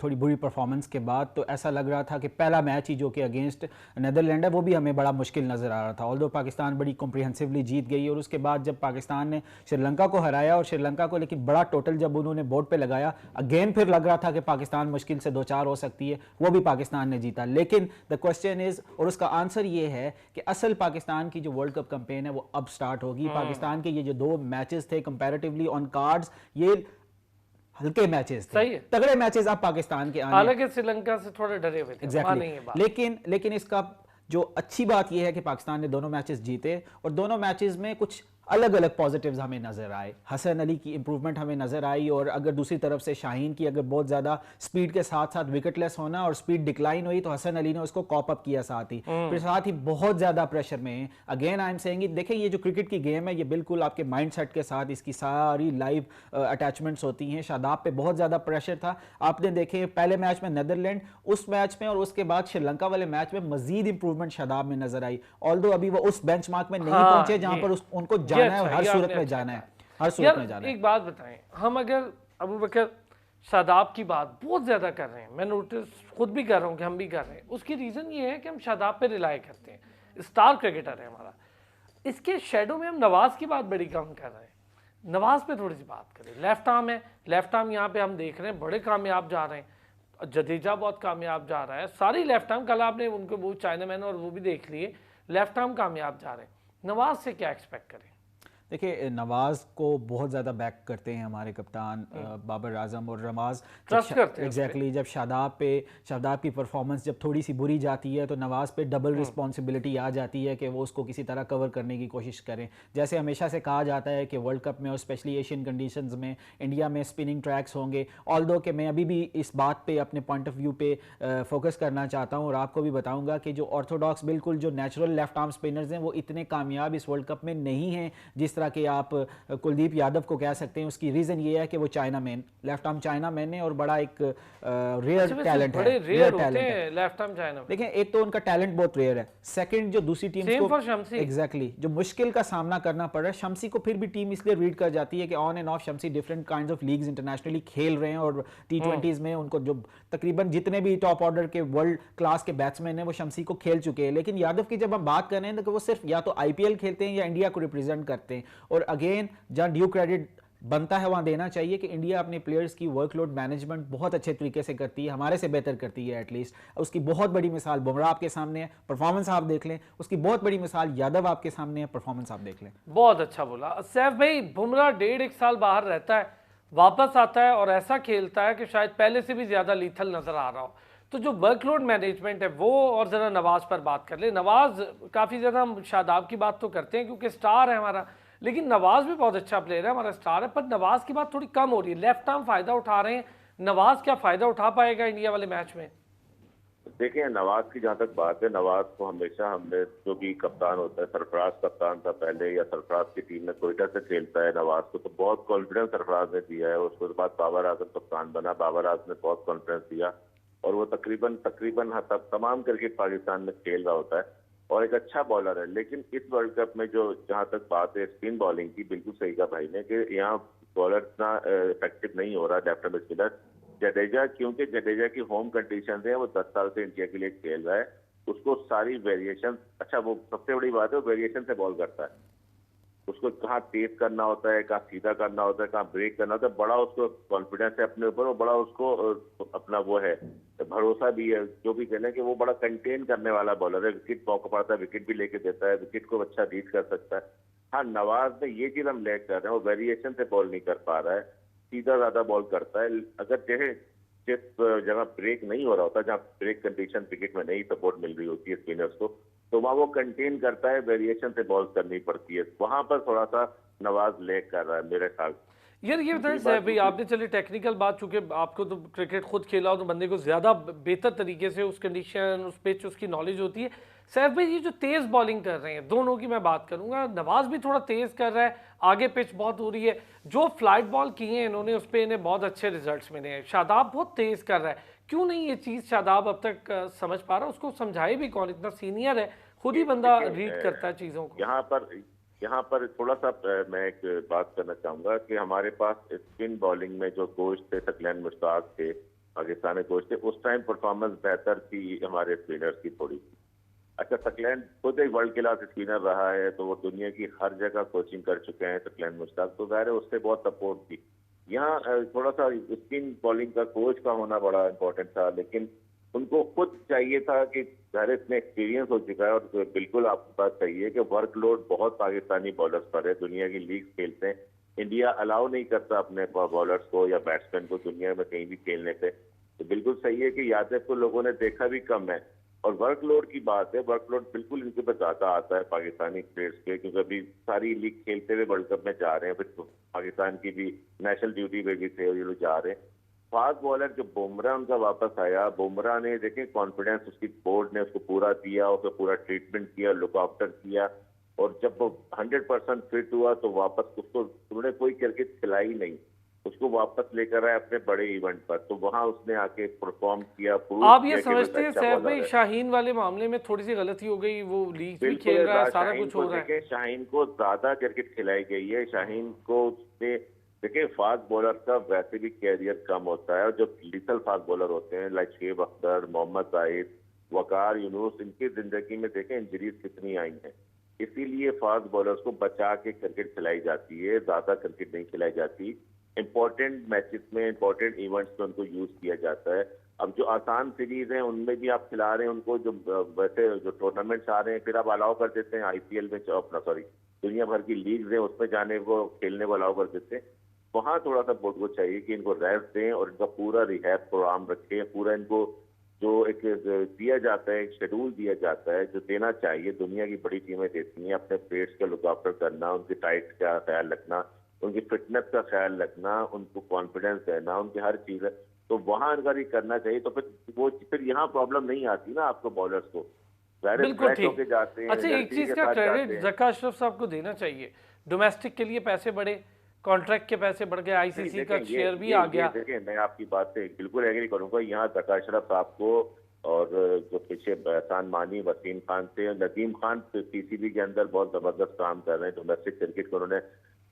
थोड़ी बुरी परफॉर्मेंस के बाद, तो ऐसा लग रहा था कि पहला मैच ही जो कि अगेंस्ट नेदरलैंड है वो भी हमें बड़ा मुश्किल नज़र आ रहा था। ऑल्दो पाकिस्तान बड़ी कॉम्प्रिहेंसिवली जीत गई और उसके बाद जब पाकिस्तान ने श्रीलंका को हराया और श्रीलंका को लेकिन बड़ा टोटल जब उन्होंने बोर्ड पे लगाया, अगेन फिर लग रहा था कि पाकिस्तान मुश्किल से 2-4 हो सकती है, वो भी पाकिस्तान ने जीता। लेकिन द क्वेश्चन इज़, और उसका आंसर ये है कि असल पाकिस्तान की जो वर्ल्ड कप कैंपेन है वो अब स्टार्ट होगी। पाकिस्तान के ये जो 2 मैचेस थे कंपैरेटिवली ऑन कार्ड्स, ये हल्के मैचेस थे, सही है। तगड़े मैचेस अब पाकिस्तान के आने। हालांकि श्रीलंका से थोड़े डरे हुए थे, एग्जैक्टली नहीं है बात। लेकिन इसका जो अच्छी बात यह है कि पाकिस्तान ने दोनों मैचेस जीते और दोनों मैचेस में कुछ अलग अलग पॉजिटिव्स हमें नजर आए। हसन अली की इंप्रूवमेंट हमें नजर आई, और अगर दूसरी तरफ से शाहीन की अगर बहुत ज्यादा स्पीड के साथ साथ विकेटलेस होना और स्पीड डिक्लाइन हुई, तो हसन अली ने उसको कॉप अप किया साथ ही। फिर साथ ही बहुत ज्यादा प्रेशर में, अगेन आई एम सेइंग, देखिए ये जो क्रिकेट की गेम है ये बिल्कुल आपके माइंड सेट के साथ इसकी सारी लाइव अटैचमेंट्स होती हैं। शादाब पे बहुत ज्यादा प्रेशर था। आपने देखे पहले मैच में नेदरलैंड, उस मैच में और उसके बाद श्रीलंका वाले मैच में मजीद इंप्रूवमेंट शादाब में नजर आई। ऑल्दो अभी वो उस बेंचमार्क में नहीं पहुंचे जहां पर उनको जाना है, और हर सूरत में जाना है, हर सूरत में जाना है। एक बात बताएं, हम अगर अबू बकर शादाब की बात बहुत ज्यादा कर रहे हैं, मैं नोटिस खुद भी कर रहा हूं कि हम भी कर रहे हैं, उसकी रीजन ये है कि हम शादाब पे रिलाई करते हैं, स्टार क्रिकेटर है हमारा। इसके शेडो में हम नवाज की बात बड़ी कम कर रहे हैं। नवाज पे थोड़ी सी बात करें। लेफ्ट आर्म है, लेफ्ट आर्म यहाँ पे हम देख रहे हैं बड़े कामयाब जा रहे हैं। जडेजा बहुत कामयाब जा रहा है, सारी लेफ्ट आर्म, कल आपने उनको वो चाइनामैन और वो भी देख लिए, लेफ्ट आर्म कामयाब जा रहे हैं। नवाज से क्या एक्सपेक्ट करें? देखिए, नवाज को बहुत ज़्यादा बैक करते हैं हमारे कप्तान बाबर आजम, और नवाज ट्रस्ट करते हैं एग्जैक्टली जब शादाब की परफॉर्मेंस जब थोड़ी सी बुरी जाती है तो नवाज पे डबल रिस्पॉन्सिबिलिटी आ जाती है कि वो उसको किसी तरह कवर करने की कोशिश करें। जैसे हमेशा से कहा जाता है कि वर्ल्ड कप में और स्पेशली एशियन कंडीशंस में इंडिया में स्पिनिंग ट्रैक्स होंगे। ऑल्दो कि मैं अभी भी इस बात पे अपने पॉइंट ऑफ व्यू पे फोकस करना चाहता हूँ और आपको भी बताऊँगा कि जो ऑर्थोडॉक्स बिल्कुल जो नेचुरल लेफ्ट आर्म स्पिनर्स हैं वो इतने कामयाब इस वर्ल्ड कप में नहीं हैं जिस तरह के आप कुलदीप यादव को कह सकते हैं। उसकी रीजन ये है कि वो China man, left arm China man है और बड़ा एक रेयर टैलेंट है, रेयर टैलेंट है लेफ्ट आर्म चाइना। देखिए, एक तो उनका टैलेंट बहुत रेयर है, सेकंड जो दूसरी टीम को एग्जैक्टली जो मुश्किल का सामना करना पड़ रहा है। शम्सी को फिर भी टीम इसलिए रीड कर जाती है कि on end of Shamsi different kinds of leagues internationally खेल रहे हैं और T20s में उनको जो तकरीबन जितने भी टॉप ऑर्डर के वर्ल्ड क्लास के बैट्समैन हैं वो शम्सी को खेल चुके हैं। लेकिन यादव की जब हम बात कर रहे हैं तो वो सिर्फ या तो IPL खेलते हैं या इंडिया को रिप्रेजेंट करते हैं, और अगेन जहां ड्यू क्रेडिट बनता है वहां देना चाहिए कि इंडिया अपने प्लेयर्स की वर्कलोड मैनेजमेंट बहुत अच्छे तरीके से करती है, हमारे से बेहतर करती है एटलीस्ट। उसकी बहुत बड़ी मिसाल बुमराह आपके सामने है, परफॉर्मेंस आप देख लें। उसकी बहुत बड़ी मिसाल यादव आपके सामने है, परफॉर्मेंस आप देख लें। बहुत अच्छा बोला सैफ भाई। बुमराह 1.5 साल बाहर रहता है, वापस आता है और ऐसा खेलता है कि शायद पहले से भी ज्यादा लीथल नजर आ रहा हो। तो जो वर्कलोड मैनेजमेंट है वो, और जरा नवाज पर बात कर ले। नवाज काफी ज्यादा, हम शादाब की बात तो करते हैं क्योंकि स्टार है हमारा, लेकिन नवाज भी बहुत अच्छा प्लेयर है, हमारा स्टार है, पर नवाज की बात थोड़ी कम हो रही है। लेफ्ट आर्म फायदा उठा रहे हैं, नवाज क्या फायदा उठा पाएगा इंडिया वाले मैच में? देखिए, नवाज की जहाँ तक बात है, नवाज को हमेशा हमने, जो भी कप्तान होता है, सरफराज कप्तान था पहले, या सरफराज की टीम में कोयटा से खेलता है नवाज को, तो बहुत कॉन्फिडेंस सरफराज ने दिया है। उसके बाद बाबर आजम कप्तान बना, बाबर आजम ने बहुत कॉन्फिडेंस दिया और वो तकरीबन हद तक तमाम क्रिकेट पाकिस्तान में खेल रहा होता है और एक अच्छा बॉलर है। लेकिन इस वर्ल्ड कप में जो जहाँ तक बात है स्पिन बॉलिंग की, बिल्कुल सही कहा भाई ने कि यहाँ बॉलर इतना इफेक्टिव नहीं हो रहा लेफ्ट मिड स्पिनर। जडेजा, क्योंकि जडेजा की होम कंडीशन है, वो 10 साल से इंडिया के लिए खेल रहा है, उसको सारी वेरिएशन, अच्छा वो सबसे बड़ी बात है, वो वेरिएशन से बॉल करता है। उसको कहाँ तेज करना होता है, कहाँ सीधा करना होता है, कहाँ ब्रेक करना होता है, बड़ा उसको कॉन्फिडेंस है अपने ऊपर, और बड़ा उसको अपना वो है, भरोसा भी है। जो भी कह लें कि वो बड़ा कंटेन करने वाला बॉलर है, विकेट मौका पड़ता है विकेट भी लेके देता है, विकेट को अच्छा रीड कर सकता है। हाँ, नवाज में ये चीज हम लैग कर रहे हैं, वो वेरिएशन से बॉल नहीं कर पा रहा है, सीधा ज्यादा बॉल करता है। अगर जैसे जिस जगह ब्रेक नहीं हो रहा होता, जहाँ ब्रेक कंडीशन क्रिकेट में नहीं सपोर्ट मिल रही होती है स्पिनर्स को, तो वहाँ वो कंटेन करता है, वेरिएशन से बॉल करनी पड़ती है, वहां पर थोड़ा सा नवाज लैग कर रहा है मेरे ख्याल से। यार ये बताएं सैफ भाई, आपने चलिए टेक्निकल बात, चूंकि आपको तो क्रिकेट खुद खेला हो तो बंदे को ज़्यादा बेहतर तरीके से उस कंडीशन, उस पिच, उसकी नॉलेज होती है। सैफ भाई ये जो तेज़ बॉलिंग कर रहे हैं, दोनों की मैं बात करूंगा, नवाज भी थोड़ा तेज़ कर रहा है, आगे पिच बहुत हो रही है, जो फ्लाइट बॉल किए हैं इन्होंने उस पर इन्हें बहुत अच्छे रिजल्ट्स मिले हैं। शादाब बहुत तेज़ कर रहा है, क्यों नहीं ये चीज़ शादाब अब तक समझ पा रहा, उसको समझाए भी कौन, इतना सीनियर है, खुद ही बंदा रीड करता है चीज़ों को। यहाँ पर थोड़ा सा मैं एक बात करना चाहूंगा कि हमारे पास स्पिन बॉलिंग में जो कोच थे, सकलैन मुश्ताक थे, पाकिस्तानी कोच थे, उस टाइम परफॉर्मेंस बेहतर थी हमारे स्पिनर्स की थोड़ी। अच्छा, सकलैन खुद एक वर्ल्ड क्लास स्पिनर रहा है, तो वो दुनिया की हर जगह कोचिंग कर चुके हैं सकलैन मुश्ताक, तो ज़ाहिर है उससे बहुत सपोर्ट थी। यहाँ थोड़ा सा स्पिन बॉलिंग का कोच का होना बड़ा इंपॉर्टेंट था, लेकिन उनको खुद चाहिए था कि ज़ाहिर इतने एक्सपीरियंस हो चुका है, और बिल्कुल आपको बात चाहिए कि वर्कलोड बहुत पाकिस्तानी बॉलर्स पर है, दुनिया की लीग खेलते हैं, इंडिया अलाउ नहीं करता अपने बॉलर्स को या बैट्समैन को दुनिया में कहीं भी खेलने पे। तो बिल्कुल सही है कि यादव को लोगों ने देखा भी कम है। और वर्कलोड की बात है, वर्कलोड बिल्कुल इनके पर ज्यादा आता है पाकिस्तानी प्लेयर्स पे, क्योंकि अभी सारी लीग खेलते हुए वर्ल्ड कप में जा रहे हैं, फिर तो पाकिस्तान की भी नेशनल ड्यूटी पे भी थे और ये लोग जा रहे हैं। फास्ट बॉलर जो बुमराह उनका वापस आया, बुमराह ने देखें कॉन्फिडेंस उसकी बोर्ड ने उसको पूरा दिया, उसको पूरा ट्रीटमेंट किया, लुक आफ्टर किया, और जब वो 100% फिट हुआ तो वापस उसको उन्होंने कोई क्रिकेट खिलाई नहीं, उसको वापस लेकर आए अपने बड़े इवेंट पर, तो वहां उसने आके परफॉर्म किया। आप ये समझते हैं सैफ भाई शाहीन वाले मामले में थोड़ी सी गलती हो गई, वो लीग भी खेल रहा है, सारा कुछ हो रहा है, शाहीन को ज्यादा क्रिकेट खिलाई गई है, शाहीन को देखिए फास्ट बॉलर का वैसे भी कैरियर कम होता है, और जो लिटल फास्ट बॉलर होते हैं लाइक शेब अख्तर, मोहम्मद जाहिद, वकार यूनुस, इनकी जिंदगी में देखें इंजरीज कितनी आई हैं, इसीलिए फास्ट बॉलर्स को बचा के क्रिकेट खिलाई जाती है, ज्यादा क्रिकेट नहीं खिलाई जाती। इंपॉर्टेंट मैचेस में, इंपॉर्टेंट इवेंट्स में उनको यूज किया जाता है। अब जो आसान सीरीज हैं उनमें भी आप खिला रहे हैं उनको, जो वैसे जो टूर्नामेंट्स आ रहे हैं फिर आप अलाउ कर देते हैं आईपीएल में, अपना सॉरी दुनिया भर की लीग्स हैं उसमें जाने को, खेलने को अलाउ कर देते हैं। वहाँ थोड़ा सा बोर्ड को चाहिए कि इनको रेस्ट दें और इनका पूरा रिहैब प्रोग्राम रखें, पूरा इनको जो एक दिया जाता है, एक शेड्यूल दिया जाता है जो देना चाहिए, दुनिया की बड़ी टीमें देती हैं, अपने प्लेयर्स का लुक आफ्टर करना, उनकी डाइट का ख्याल रखना, उनकी फिटनेस का ख्याल रखना, उनको कॉन्फिडेंस देना, उनकी हर चीज है, तो वहां अगर ये करना चाहिए तो फिर यहाँ प्रॉब्लम नहीं आती ना आपको बॉलर्स को, बिल्कुल ठीक। जाते हैं। अच्छा, एक चीज का क्रेडिट ज़का अशरफ साहब को देना चाहिए, डोमेस्टिक के लिए पैसे बढ़े, कॉन्ट्रैक्ट के पैसे बढ़ गए, आईसीसी का शेयर भी आ गया। देखिए मैं आपकी बात से बिल्कुल एग्री करूंगा, यहाँ ज़का अशरफ साहब को और जो पीछे एहसान मानी, वसीम खान थे, नदीम खान पीसीबी के अंदर बहुत जबरदस्त काम कर रहे हैं, डोमेस्टिक क्रिकेट को उन्होंने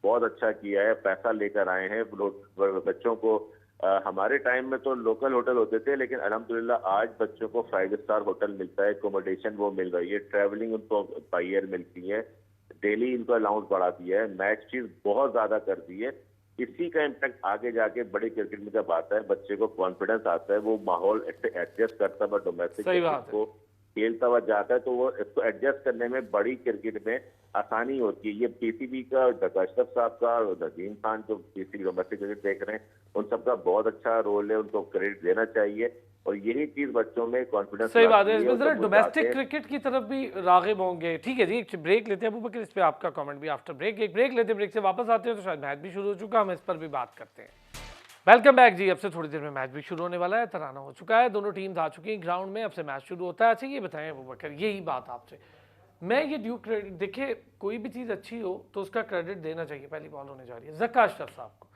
बहुत अच्छा किया है, पैसा लेकर आए हैं बच्चों को। हमारे टाइम में तो लोकल होटल होते थे, लेकिन अल्हम्दुलिल्लाह आज बच्चों को 5 स्टार होटल मिलता है, एकोमोडेशन वो मिल रही है, ट्रैवलिंग उनको बाई ईयर मिलती है, डेली इनको अलाउंस बढ़ा दिया है, मैच फीस बहुत ज्यादा कर दी है। इसी का इम्पैक्ट आगे जाके बड़ी क्रिकेट में जब आता है, बच्चे को कॉन्फिडेंस आता है, वो माहौल एडजस्ट करता है, डोमेस्टिक क्रिकेट को खेलता हुआ जाता है, तो वो इसको एडजस्ट करने में बड़ी क्रिकेट में आसानी होती है। ये पीसीबी का, ज़का अशरफ साहब का, नदीम खान जो पीसीबी डोमेस्टिक क्रिकेट देख रहे हैं, उन सबका बहुत अच्छा रोल है, उनको क्रेडिट देना चाहिए, और यही चीज बच्चों में कॉन्फिडेंस। सही बात है, इसमें जरा डोमेस्टिक क्रिकेट की तरफ भी रागिब होंगे। ठीक है जी, एक ब्रेक लेते हैं अबू बकर, इस पे आपका कमेंट भी आफ्टर ब्रेक। एक ब्रेक लेते हैं, ब्रेक से वापस आते हैं तो शायद मैच भी शुरू हो चुका, हम इस पर भी बात करते हैं। वेलकम बैक जी, अब से थोड़ी देर में मैच भी शुरू होने वाला है, तराना हो चुका है, दोनों टीम्स आ चुकी हैं ग्राउंड में, अब से मैच शुरू होता है। अच्छा ये बताएं अबू बकर, यही बात आपसे, मैं ये ड्यू क्रेडिट, देखिए कोई भी चीज़ अच्छी हो तो उसका क्रेडिट देना चाहिए। पहली बॉल होने जा रही है, ज़का अशरफ साहब को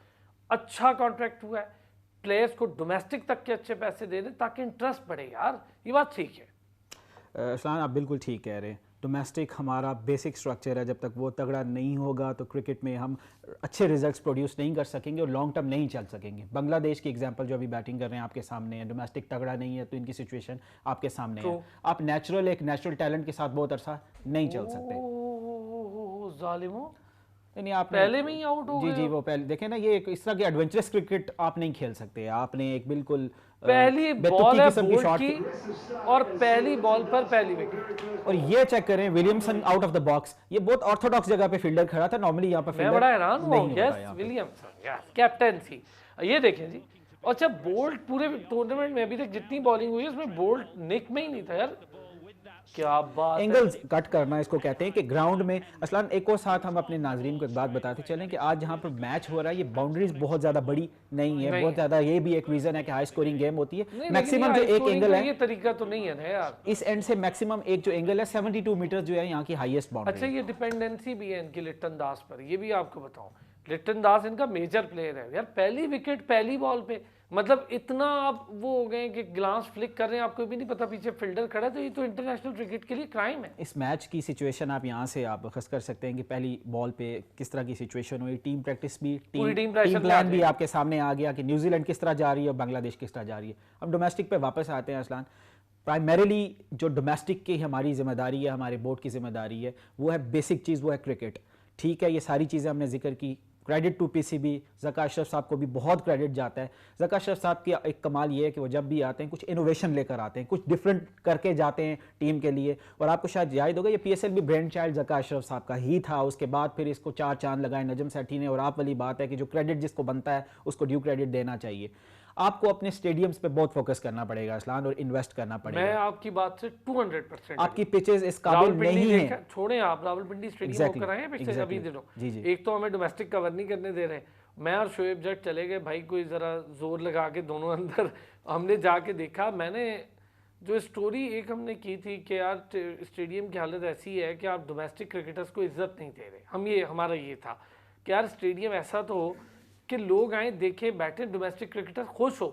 अच्छा कॉन्ट्रैक्ट हुआ है, प्लेयर्स को डोमेस्टिक तक के अच्छे पैसे दे दें ताकि इंटरेस्ट बढ़े, यार ये बात ठीक है। इस्लान आप बिल्कुल ठीक कह रहे हैं, डोमेस्टिक हमारा बेसिक स्ट्रक्चर है, जब तक वो तगड़ा नहीं होगा तो क्रिकेट में हम अच्छे रिजल्ट्स प्रोड्यूस नहीं कर सकेंगे और लॉन्ग टर्म नहीं चल सकेंगे। बांग्लादेश की एग्जांपल जो अभी बैटिंग कर रहे हैं आपके सामने है, डोमेस्टिक तगड़ा नहीं है तो इनकी सिचुएशन आपके सामने है। आप एक नेचुरल टैलेंट के साथ बहुत अरसा नहीं चल सकते। जालिमों, नहीं आप पहले में ही आउट हो जी गए जी, हो। वो पहले देखें ना, ये इस तरह की एडवेंचरस क्रिकेट आप नहीं खेल सकते। आपने एक बिल्कुल पहली बेतुकी बॉल है किस्म की बोल्ट शॉट की और पहली बॉल पर पहली विकेट। और ये चेक करें Williamson out of the box, ये बहुत ऑर्थोडॉक्स जगह पे फील्डर खड़ा था, नॉर्मली यहाँ पर मैं फील्डर बड़ा हैरान हुआ हूँ। नहीं होता यस यहाँ पे। Williamson, yes captaincy. ये देखें जी, अच्छा बोल्ट पूरे टूर्नामेंट में अभी तक जितनी बॉलिंग हुई है उसमें बोल्ट निक में ही नहीं था यार, क्या बात है। एंगल्स कट करना इसको कहते हैं कि ग्राउंड में असलान एक और साथ हम अपने नाजरीन को एक बात बताते चलें कि आज जहाँ पर मैच हो रहा है ये बाउंड्रीज बहुत ज्यादा बड़ी नहीं है, बहुत ज्यादा, ये भी एक रीजन है कि हाई स्कोरिंग गेम होती है। मैक्सिमम जो एक एंगल है, ये तरीका तो नहीं है ना यार। इस एंड से मैक्सिमम एक जो एंगल है 72 मीटर जो है यहाँ की हाईएस्ट बाउंड्री। अच्छा ये डिपेंडेंसी भी है इनकी लिट्टन दास पर, ये भी आपको बताऊं। लिट्टन दास इनका मेजर प्लेयर है यार, पहली विकेट पहली बॉल पे, मतलब इतना आप वो हो गए कि ग्लास फ्लिक कर रहे हैं, आपको भी नहीं पता पीछे फील्डर खड़ा है, तो ये तो इंटरनेशनल क्रिकेट के लिए क्राइम है। इस मैच की सिचुएशन आप यहाँ से आप खस कर सकते हैं कि पहली बॉल पे किस तरह की सिचुएशन हुई, टीम प्रैक्टिस भी, टीम प्लान भी आपके सामने आ गया कि न्यूजीलैंड किस तरह जा रही है और बांग्लादेश किस तरह जा रही है। अब डोमेस्टिक पे वापस आते हैं असलान। प्राइमरीली जो डोमेस्टिक की हमारी जिम्मेदारी है, हमारे बोर्ड की जिम्मेदारी है, वो है बेसिक चीज़, वो है क्रिकेट। ठीक है, ये सारी चीज़ें हमने जिक्र की, credit to PCB, Zaka Ashraf sahab को भी बहुत क्रेडिट जाता है। ज़का अशरफ साहब की एक कमाल ये है कि वो जब भी आते हैं कुछ इनोवेशन लेकर आते हैं, कुछ डिफरेंट करके जाते हैं टीम के लिए। और आपको शायद याद होगा ये पीएसएल भी ब्रांड चाइल्ड ज़का अशरफ साहब का ही था। उसके बाद फिर इसको 4 चांद लगाए नजम सेठी ने। और आप वाली बात है कि जो क्रेडिट जिसको बनता है उसको ड्यू क्रेडिट देना चाहिए। आपको अपने स्टेडियम्स पे बहुत फोकस करना पड़ेगा असलान, और इन्वेस्ट करना पड़ेगा। मैं आपकी बात से 200% आपकी पिचेस इस काबिल नहीं है। छोड़े आप रावलपिंडी स्टेडियम होकर आए हैं पिछले अभी दिनों, एक तो हमें डोमेस्टिक कवर नहीं करने दे रहे। मैं और शोएब जट चले गए भाई, कोई जरा जोर लगा के दोनों अंदर, हमने जाके देखा। मैंने जो स्टोरी एक हमने की थी कि यार स्टेडियम की हालत ऐसी है कि आप डोमेस्टिक क्रिकेटर्स को इज्जत नहीं दे रहे। हमारा ये था कि यार स्टेडियम ऐसा तो हो कि लोग आए देखें बैठे, डोमेस्टिक क्रिकेटर खुश हो।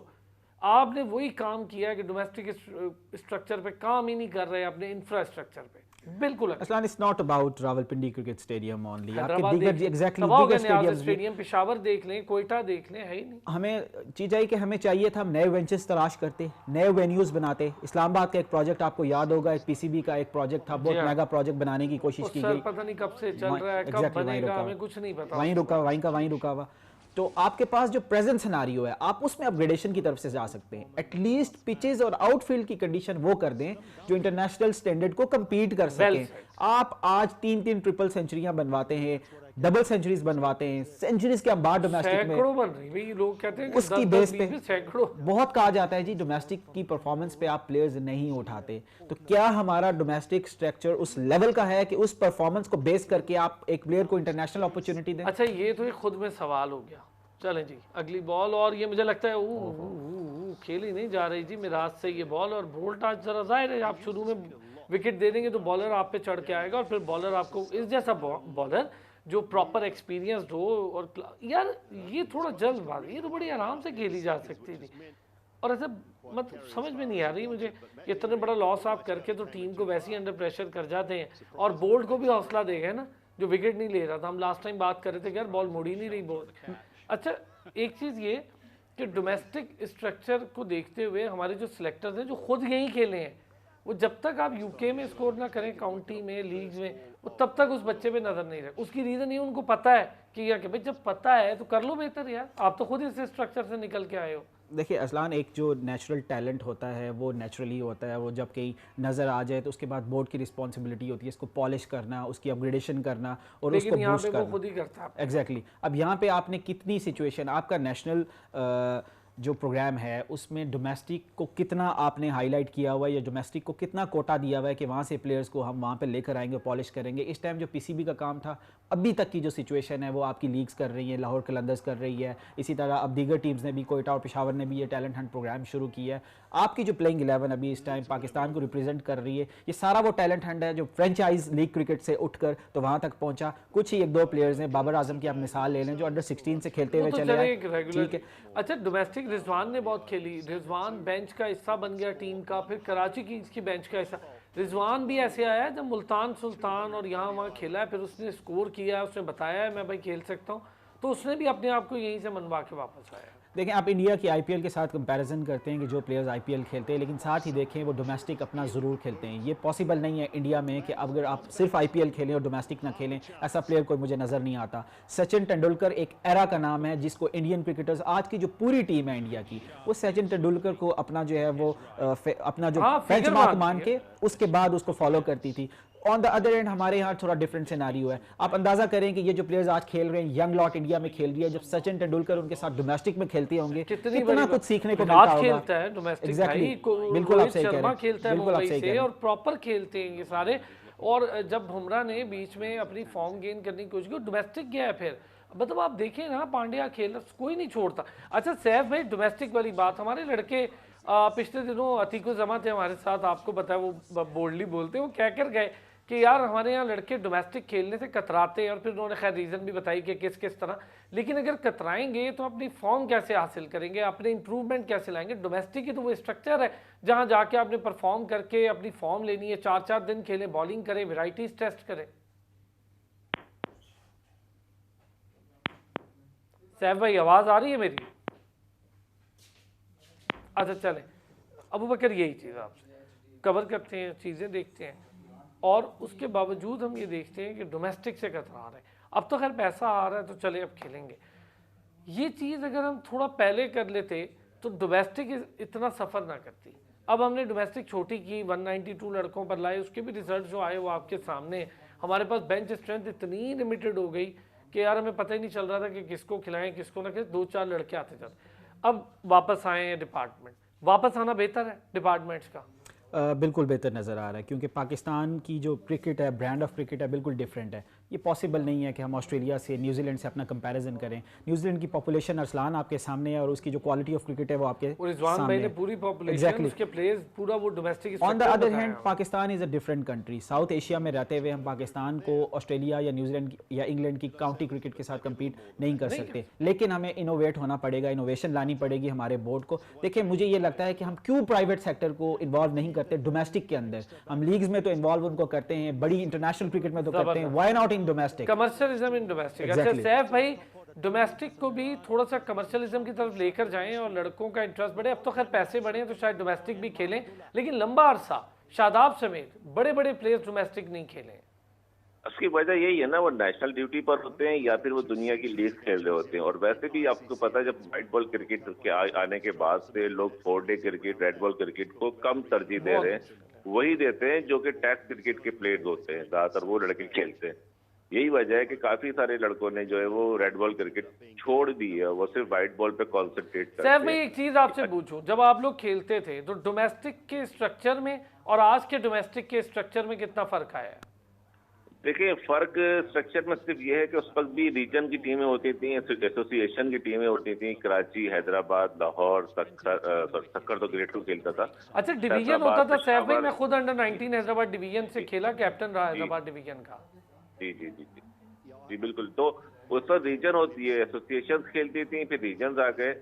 आपने वही काम किया है कि डोमेस्टिक स्ट्रक्चर पे काम ही नहीं कर रहे, अपने इंफ्रास्ट्रक्चर पे बिल्कुल। Aslan it's not about Rawalpindi cricket stadium only, आपके हैदराबाद दीगर देख- एग्जैक्टली तबाह हो दीगर गए न्याज़ स्टेडियम्स स्टेडियम, पेशावर देख लें, कोयटा देख लें, है ही नहीं। हमें चीज आई कि हमें चाहिए था हम नए वेंचर्स तलाश करते, नए वेन्यूज बनाते। इस्लामाबाद का एक प्रोजेक्ट आपको याद होगा, एक पीसीबी का एक प्रोजेक्ट था, बहुत मेगा प्रोजेक्ट बनाने की कोशिश की सर गई। पता नहीं कब से चल रहा है, कब बनेगा हमें कुछ नहीं पता। वहीं रुका वहीं रुका हुआ। तो आपके पास जो प्रेजेंट सिनारियो है, आप उसमें अपग्रेडेशन की तरफ से जा सकते हैं। एटलीस्ट पिचेस और आउटफील्ड की कंडीशन वो कर दें जो इंटरनेशनल स्टैंडर्ड को compete कर सकें। आप आज 3-3 ट्रिपल सेंचुरियां बनवाते हैं, डबल सेंचुरीज बनवाते हैं, सेंचुरीज के बाद डोमेस्टिक में सैकड़ों बन रही भाई, लोग कहते हैं कि उसकी 10-10, बेस 20-20 पे सैकड़ों। बहुत कहा जाता है जी डोमेस्टिक की परफॉर्मेंस पे आप प्लेयर्स नहीं उठाते। तो क्या हमारा डोमेस्टिक स्ट्रक्चर उस लेवल का है कि उस परफॉर्मेंस को बेस करके आप एक प्लेयर को इंटरनेशनल अपॉर्चुनिटी दें? अच्छा ये तो एक खुद में सवाल हो गया। चलें जी अगली बॉल, और ये मुझे लगता है खेली नहीं जा रही जी मिराज से ये बॉल। और बोल्ट आज जरा जाहिर है आप शुरू में विकेट दे देंगे तो बॉलर आप पे चढ़ के आएगा, और फिर बॉलर आपको इस जैसा बॉलर जो प्रॉपर एक्सपीरियंस्ड हो। और यार ये थोड़ा जल्दबाजी, ये तो बड़ी आराम से खेली जा सकती थी। और ऐसे मतलब समझ में नहीं आ रही मुझे, इतना बड़ा लॉस आप करके तो टीम को वैसे ही अंडर प्रेशर कर जाते हैं। और बोल्ट को भी हौसला दे गए ना, जो विकेट नहीं ले रहा था। हम लास्ट टाइम बात कर रहे थे कि यार बॉल मुड़ ही नहीं रही बोल्ट। अच्छा एक चीज़ ये कि डोमेस्टिक स्ट्रक्चर को देखते हुए हमारे जो सिलेक्टर्स हैं जो खुद यहीं खेले हैं, वो जब तक आप यूके में स्कोर ना करें, काउंटी में, लीग्स में, वो तब तक उस बच्चे पे नजर नहीं रहे। उसकी रीज़न ये उनको पता है कि यार कि भाई जब पता है तो कर लो बेहतर यार, आप तो खुद इस स्ट्रक्चर से निकल के आए हो। देखिए असलान, एक जो नेचुरल टैलेंट होता है वो नेचुरली होता है, वो जब कहीं नज़र आ जाए तो उसके बाद बोर्ड की रिस्पॉन्सिबिलिटी होती है इसको पॉलिश करना, उसकी अपग्रेडेशन करना और उसको बूस्ट करना। खुद ही करता है एग्जैक्टली। अब यहाँ पे आपने कितनी सिचुएशन, आपका नेशनल जो प्रोग्राम है उसमें डोमेस्टिक को कितना आपने हाईलाइट किया हुआ है, या डोमेस्टिक को कितना कोटा दिया हुआ है कि वहाँ से प्लेयर्स को हम वहाँ पे लेकर आएंगे, पॉलिश करेंगे। इस टाइम जो पीसीबी का काम था, अभी तक की जो सिचुएशन है वो आपकी लीग्स कर रही है, लाहौर कलंदर्स कर रही है, इसी तरह अब दीगर टीम्स ने भी, कोयटा और पेशावर ने भी ये टैलेंट हंट प्रोग्राम शुरू किया है। आपकी जो प्लेइंग 11 अभी इस टाइम पाकिस्तान को रिप्रेजेंट कर रही है, ये सारा वो टैलेंट हंट है जो फ्रेंचाइज लीग क्रिकेट से उठकर तो वहाँ तक पहुँचा। कुछ ही 1-2 प्लेयर्स हैं, बाबर आजम की आप मिसाल ले लें जो अंडर 16 से खेलते हुए चले आए। ठीक है। अच्छा डोमेस्टिक रिजवान ने बहुत खेली, रिजवान बेंच का हिस्सा बन गया टीम का, फिर कराची किंग्स की बेंच का हिस्सा। रिजवान भी ऐसे आया है जब मुल्तान सुल्तान और यहाँ वहाँ खेला है, फिर उसने स्कोर किया, उसने बताया है मैं भाई खेल सकता हूँ, तो उसने भी अपने आप को यहीं से मनवा के वापस आया। देखें, आप इंडिया की आईपीएल के साथ कंपैरिजन करते हैं कि जो प्लेयर्स आईपीएल खेलते हैं, लेकिन साथ ही देखें वो डोमेस्टिक अपना ज़रूर खेलते हैं। ये पॉसिबल नहीं है इंडिया में कि अगर आप सिर्फ आईपीएल खेलें और डोमेस्टिक ना खेलें, ऐसा प्लेयर कोई मुझे नज़र नहीं आता। सचिन तेंदुलकर एक एरा का नाम है जिसको इंडियन क्रिकेटर्स, आज की जो पूरी टीम है इंडिया की, वो सचिन तेंदुलकर को अपना जो है वो अपना जो हाँ, figure बेंचमार्क मान मानती के उसके बाद उसको फॉलो करती थी। ऑन द अदर एंड हमारे यहाँ थोड़ा डिफरेंट सिनारियो है। आप अंदाजा करें कि ये जो प्लेयर्स आज खेल रहे हैं, यंग लॉट इंडिया में खेल रही है, जब सचिन तेंदुलकर उनके साथ डोमेस्टिक में खेलते होंगे कितनी कितना बड़ी कुछ सीखने को विराट मिलता होगा। खेलता है डोमेस्टिक Exactly. भाई, बिल्कुल आप रोहित सही कह रहे शर्मा हैं। खेलता है बिल्कुल आप मुंबई सही कह से, रहे हैं। और प्रॉपर खेलते हैं ये सारे। और जब बुमराह ने बीच में अपनी फॉर्म गेन करने की कोशिश की, डोमेस्टिक गया है फिर, मतलब आप देखें ना, पांड्या खेल कोई नहीं छोड़ता। अच्छा सैफ भाई, डोमेस्टिक वाली बात, हमारे लड़के पिछले दिनों अतीकुज़्ज़मा थे हमारे साथ, आपको पता है वो बोल्डली बोलते हैं, वो कह कर गए कि यार हमारे यहाँ लड़के डोमेस्टिक खेलने से कतराते हैं, और फिर उन्होंने खैर रीज़न भी बताई कि किस किस तरह। लेकिन अगर कतराएंगे तो अपनी फॉर्म कैसे हासिल करेंगे, अपने इंप्रूवमेंट कैसे लाएंगे? डोमेस्टिक की तो वो स्ट्रक्चर है जहाँ जाके आपने परफॉर्म करके अपनी फॉर्म लेनी है, 4-4 दिन खेलें, बॉलिंग करें, वेराइटीज टेस्ट करें। सैफ भाई आवाज़ आ रही है मेरी? अच्छा चलें, अबू बकर यही चीज़ आपसे कवर करते हैं, चीज़ें देखते हैं, और उसके बावजूद हम ये देखते हैं कि डोमेस्टिक से कतरा रहे हैं। अब तो खैर पैसा आ रहा है तो चले अब खेलेंगे। ये चीज़ अगर हम थोड़ा पहले कर लेते तो डोमेस्टिक इतना सफ़र ना करती। अब हमने डोमेस्टिक छोटी की, 192 लड़कों पर लाए, उसके भी रिजल्ट जो आए वो आपके सामने हैं। हमारे पास बेंच स्ट्रेंथ इतनी लिमिटेड हो गई कि यार हमें पता ही नहीं चल रहा था कि किसको खिलाएं किसको ना खिलाएं, 2-4 लड़के आते जाते। अब वापस आए हैं डिपार्टमेंट, वापस आना बेहतर है डिपार्टमेंट्स का। बिल्कुल बेहतर नज़र आ रहा है, क्योंकि पाकिस्तान की जो क्रिकेट है, ब्रांड ऑफ क्रिकेट है, बिल्कुल डिफरेंट है। ये पॉसिबल नहीं है कि हम ऑस्ट्रेलिया से, न्यूजीलैंड से अपना कंपैरिजन करें। न्यूजीलैंड की पॉपुलेशन अरसलान आपके सामने है, और उसकी जो क्वालिटी ऑफ क्रिकेट है वो आपके रिजवान भाई ने पूरी पॉपुलेशन, उसके प्लेयर्स, पूरा वो domestic. On the other hand Pakistan is a different country. South Asia में रहते हुए हम पाकिस्तान को ऑस्ट्रेलिया या न्यूजीलैंड या इंग्लैंड की काउंटी क्रिकेट के साथ कम्पीट नहीं कर सकते, लेकिन हमें इनोवेट होना पड़ेगा, इनोवेशन लानी पड़ेगी हमारे बोर्ड को। देखिए, मुझे ये लगता है कि हम क्यों प्राइवेट सेक्टर को इन्वॉल्व नहीं करते डोमेस्टिक के अंदर। हम लीग्स में तो इन्वॉल्व उनको करते हैं, बड़ी इंटरनेशनल क्रिकेट में तो करते हैं, why not in domestic? Commercialism in domestic. अच्छा सैफ भाई, डोमेस्टिक को भी थोड़ा सा कमर्शियलिज्म की तरफ लेकर जाएं और लड़कों का इंटरेस्ट बढ़े। अब तो खैर पैसे बढ़े हैं तो शायद डोमेस्टिक भी खेलें, लेकिन लंबा अरसा शादाब समेत बड़े बड़े प्लेयर्स डोमेस्टिक नहीं खेलें। उसकी वजह यही है ना, वो नेशनल ड्यूटी पर होते हैं या फिर वो दुनिया की लीग खेल रहे होते हैं। और वैसे भी आपको पता है, जब व्हाइट बॉल क्रिकेट के आने के बाद से लोग 4 day cricket, red ball cricket को कम तरजीह दे रहे हैं, वही देते हैं जो कि टेस्ट क्रिकेट के प्लेयर्स होते हैं, ज्यादातर वो लड़के खेलते हैं। यही वजह है कि काफी सारे लड़कों ने जो है वो रेड बॉल क्रिकेट छोड़ दी है, वो सिर्फ व्हाइट बॉल पे कॉन्सेंट्रेट करते हैं। सैफ भाई, एक चीज आपसे पूछूं, जब आप लोग खेलते थे तो डोमेस्टिक के स्ट्रक्चर में और आज के डोमेस्टिक के स्ट्रक्चर में कितना फर्क आया है? देखिए, फर्क स्ट्रक्चर में सिर्फ ये है कि उस वक्त भी रीजन की टीमें होती थी, एसोसिएशन की टीमें होती थी, कराची, हैदराबाद, लाहौर, सक्कर तो ग्रेड 2 खेलता था। अच्छा, डिवीजन होता था सैफ भाई? मैं खुद अंडर 19 हैदराबाद डिवीजन से खेला, कैप्टन रहा हैदराबाद डिवीजन का। जी जी जी जी जी बिल्कुल। तो उस पर रीजन होती है, एसोसिएशन खेलती थी, फिर रीजन आ गए,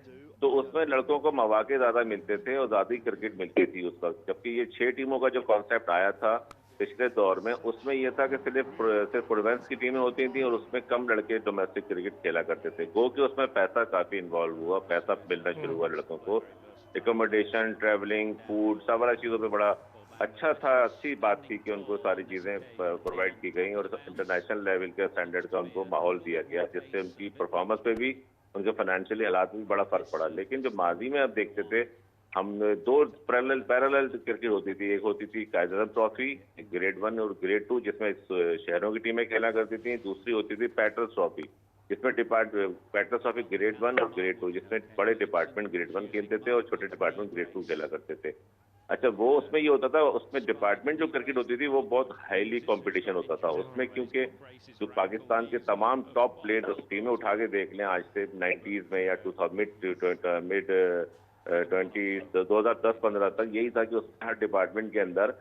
तो उसमें लड़कों को मौके ज्यादा मिलते थे और ज्यादा क्रिकेट मिलती थी उस वक्त। जबकि ये 6 टीमों का जो कॉन्सेप्ट आया था पिछले दौर में, उसमें यह था कि सिर्फ प्रोविंस की टीमें होती थी और उसमें कम लड़के डोमेस्टिक क्रिकेट खेला करते थे। गो कि उसमें पैसा काफी इन्वॉल्व हुआ, पैसा मिलना शुरू हुआ लड़कों को, एकोमोडेशन, ट्रैवलिंग, फूड, सब वाला चीजों पे बड़ा अच्छा था, अच्छी बात थी कि उनको सारी चीजें प्रोवाइड की गई और इंटरनेशनल लेवल के स्टैंडर्ड का उनको माहौल दिया गया, जिससे उनकी परफॉर्मेंस पे भी, उनके फाइनेंशियली हालात में भी बड़ा फर्क पड़ा। लेकिन जो माजी में आप देखते थे, हम 2 पैरेलल क्रिकेट होती थी। एक होती थी कायदर ट्रॉफी ग्रेड 1 और ग्रेड 2, जिसमें शहरों की टीमें खेला करती थी। दूसरी होती थी पैट्रस ट्रॉफी, जिसमें पैट्रस ट्रॉफी ग्रेड 1 और ग्रेड 2, जिसमें बड़े डिपार्टमेंट ग्रेड 1 खेलते थे और छोटे डिपार्टमेंट ग्रेड 2 खेला करते थे। अच्छा, वो उसमें ये होता था, उसमें डिपार्टमेंट जो क्रिकेट होती थी वो बहुत हाईली कंपटीशन होता था उसमें, क्योंकि जो पाकिस्तान के तमाम टॉप प्लेयर टीमें उठा के देख लें आज से 90s में या मिड 2010-15 तक, यही था कि उसमें हर डिपार्टमेंट के अंदर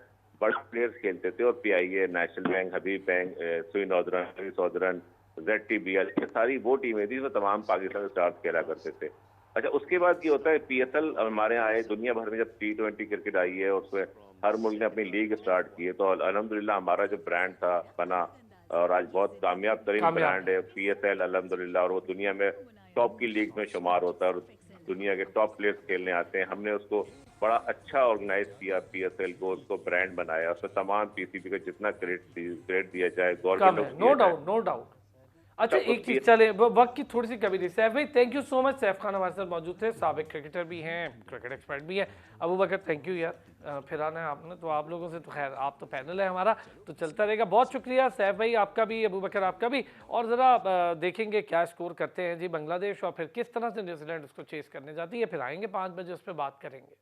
बड़े प्लेयर्स खेलते थे। और PIA, नेशनल बैंक, हबीब बैंक, सुई नॉर्दर्न, ZTBL, ये सारी वो टीमें थी जो तमाम पाकिस्तान स्टार्स खेला करते थे। अच्छा, उसके बाद ये होता है पीएसएल हमारे यहाँ आए, दुनिया भर में जब T20 क्रिकेट आई है, उसमें हर मुल्क ने अपनी लीग स्टार्ट की है, तो अल्हम्दुलिल्लाह हमारा जो ब्रांड था बना और आज बहुत कामयाब तरीन ब्रांड है पीएसएल अल्हम्दुलिल्लाह, और वो दुनिया में टॉप की लीग में शुमार होता है और दुनिया के टॉप प्लेयर्स खेलने आते हैं। हमने उसको बड़ा अच्छा ऑर्गेनाइज किया पीएसएल को, उसको ब्रांड बनाया, उसमें तमाम पीसीबी को जितना क्रेडिट दिया जाए कम गवर्नमेंट है, नो डाउट नो डाउट। अच्छा सब कुछ एक चीज चले वक्त की थोड़ी सी कमी थी। सैफ भाई thank you so much. Saif Khan हमारे साथ मौजूद थे, साबिक क्रिकेटर भी हैं, क्रिकेट एक्सपर्ट भी हैं। अबू बकर थैंक यू यार, फिर आना है आपने तो आप लोगों से तो खैर आप तो पैनल है हमारा तो चलता रहेगा। बहुत शुक्रिया सैफ भाई आपका भी, अबू बकर आपका भी। और ज़रा देखेंगे क्या स्कोर करते हैं जी बांग्लादेश और फिर किस तरह से न्यूजीलैंड उसको चेस करने जाती है। फिर आएंगे 5 बजे उस पर बात करेंगे।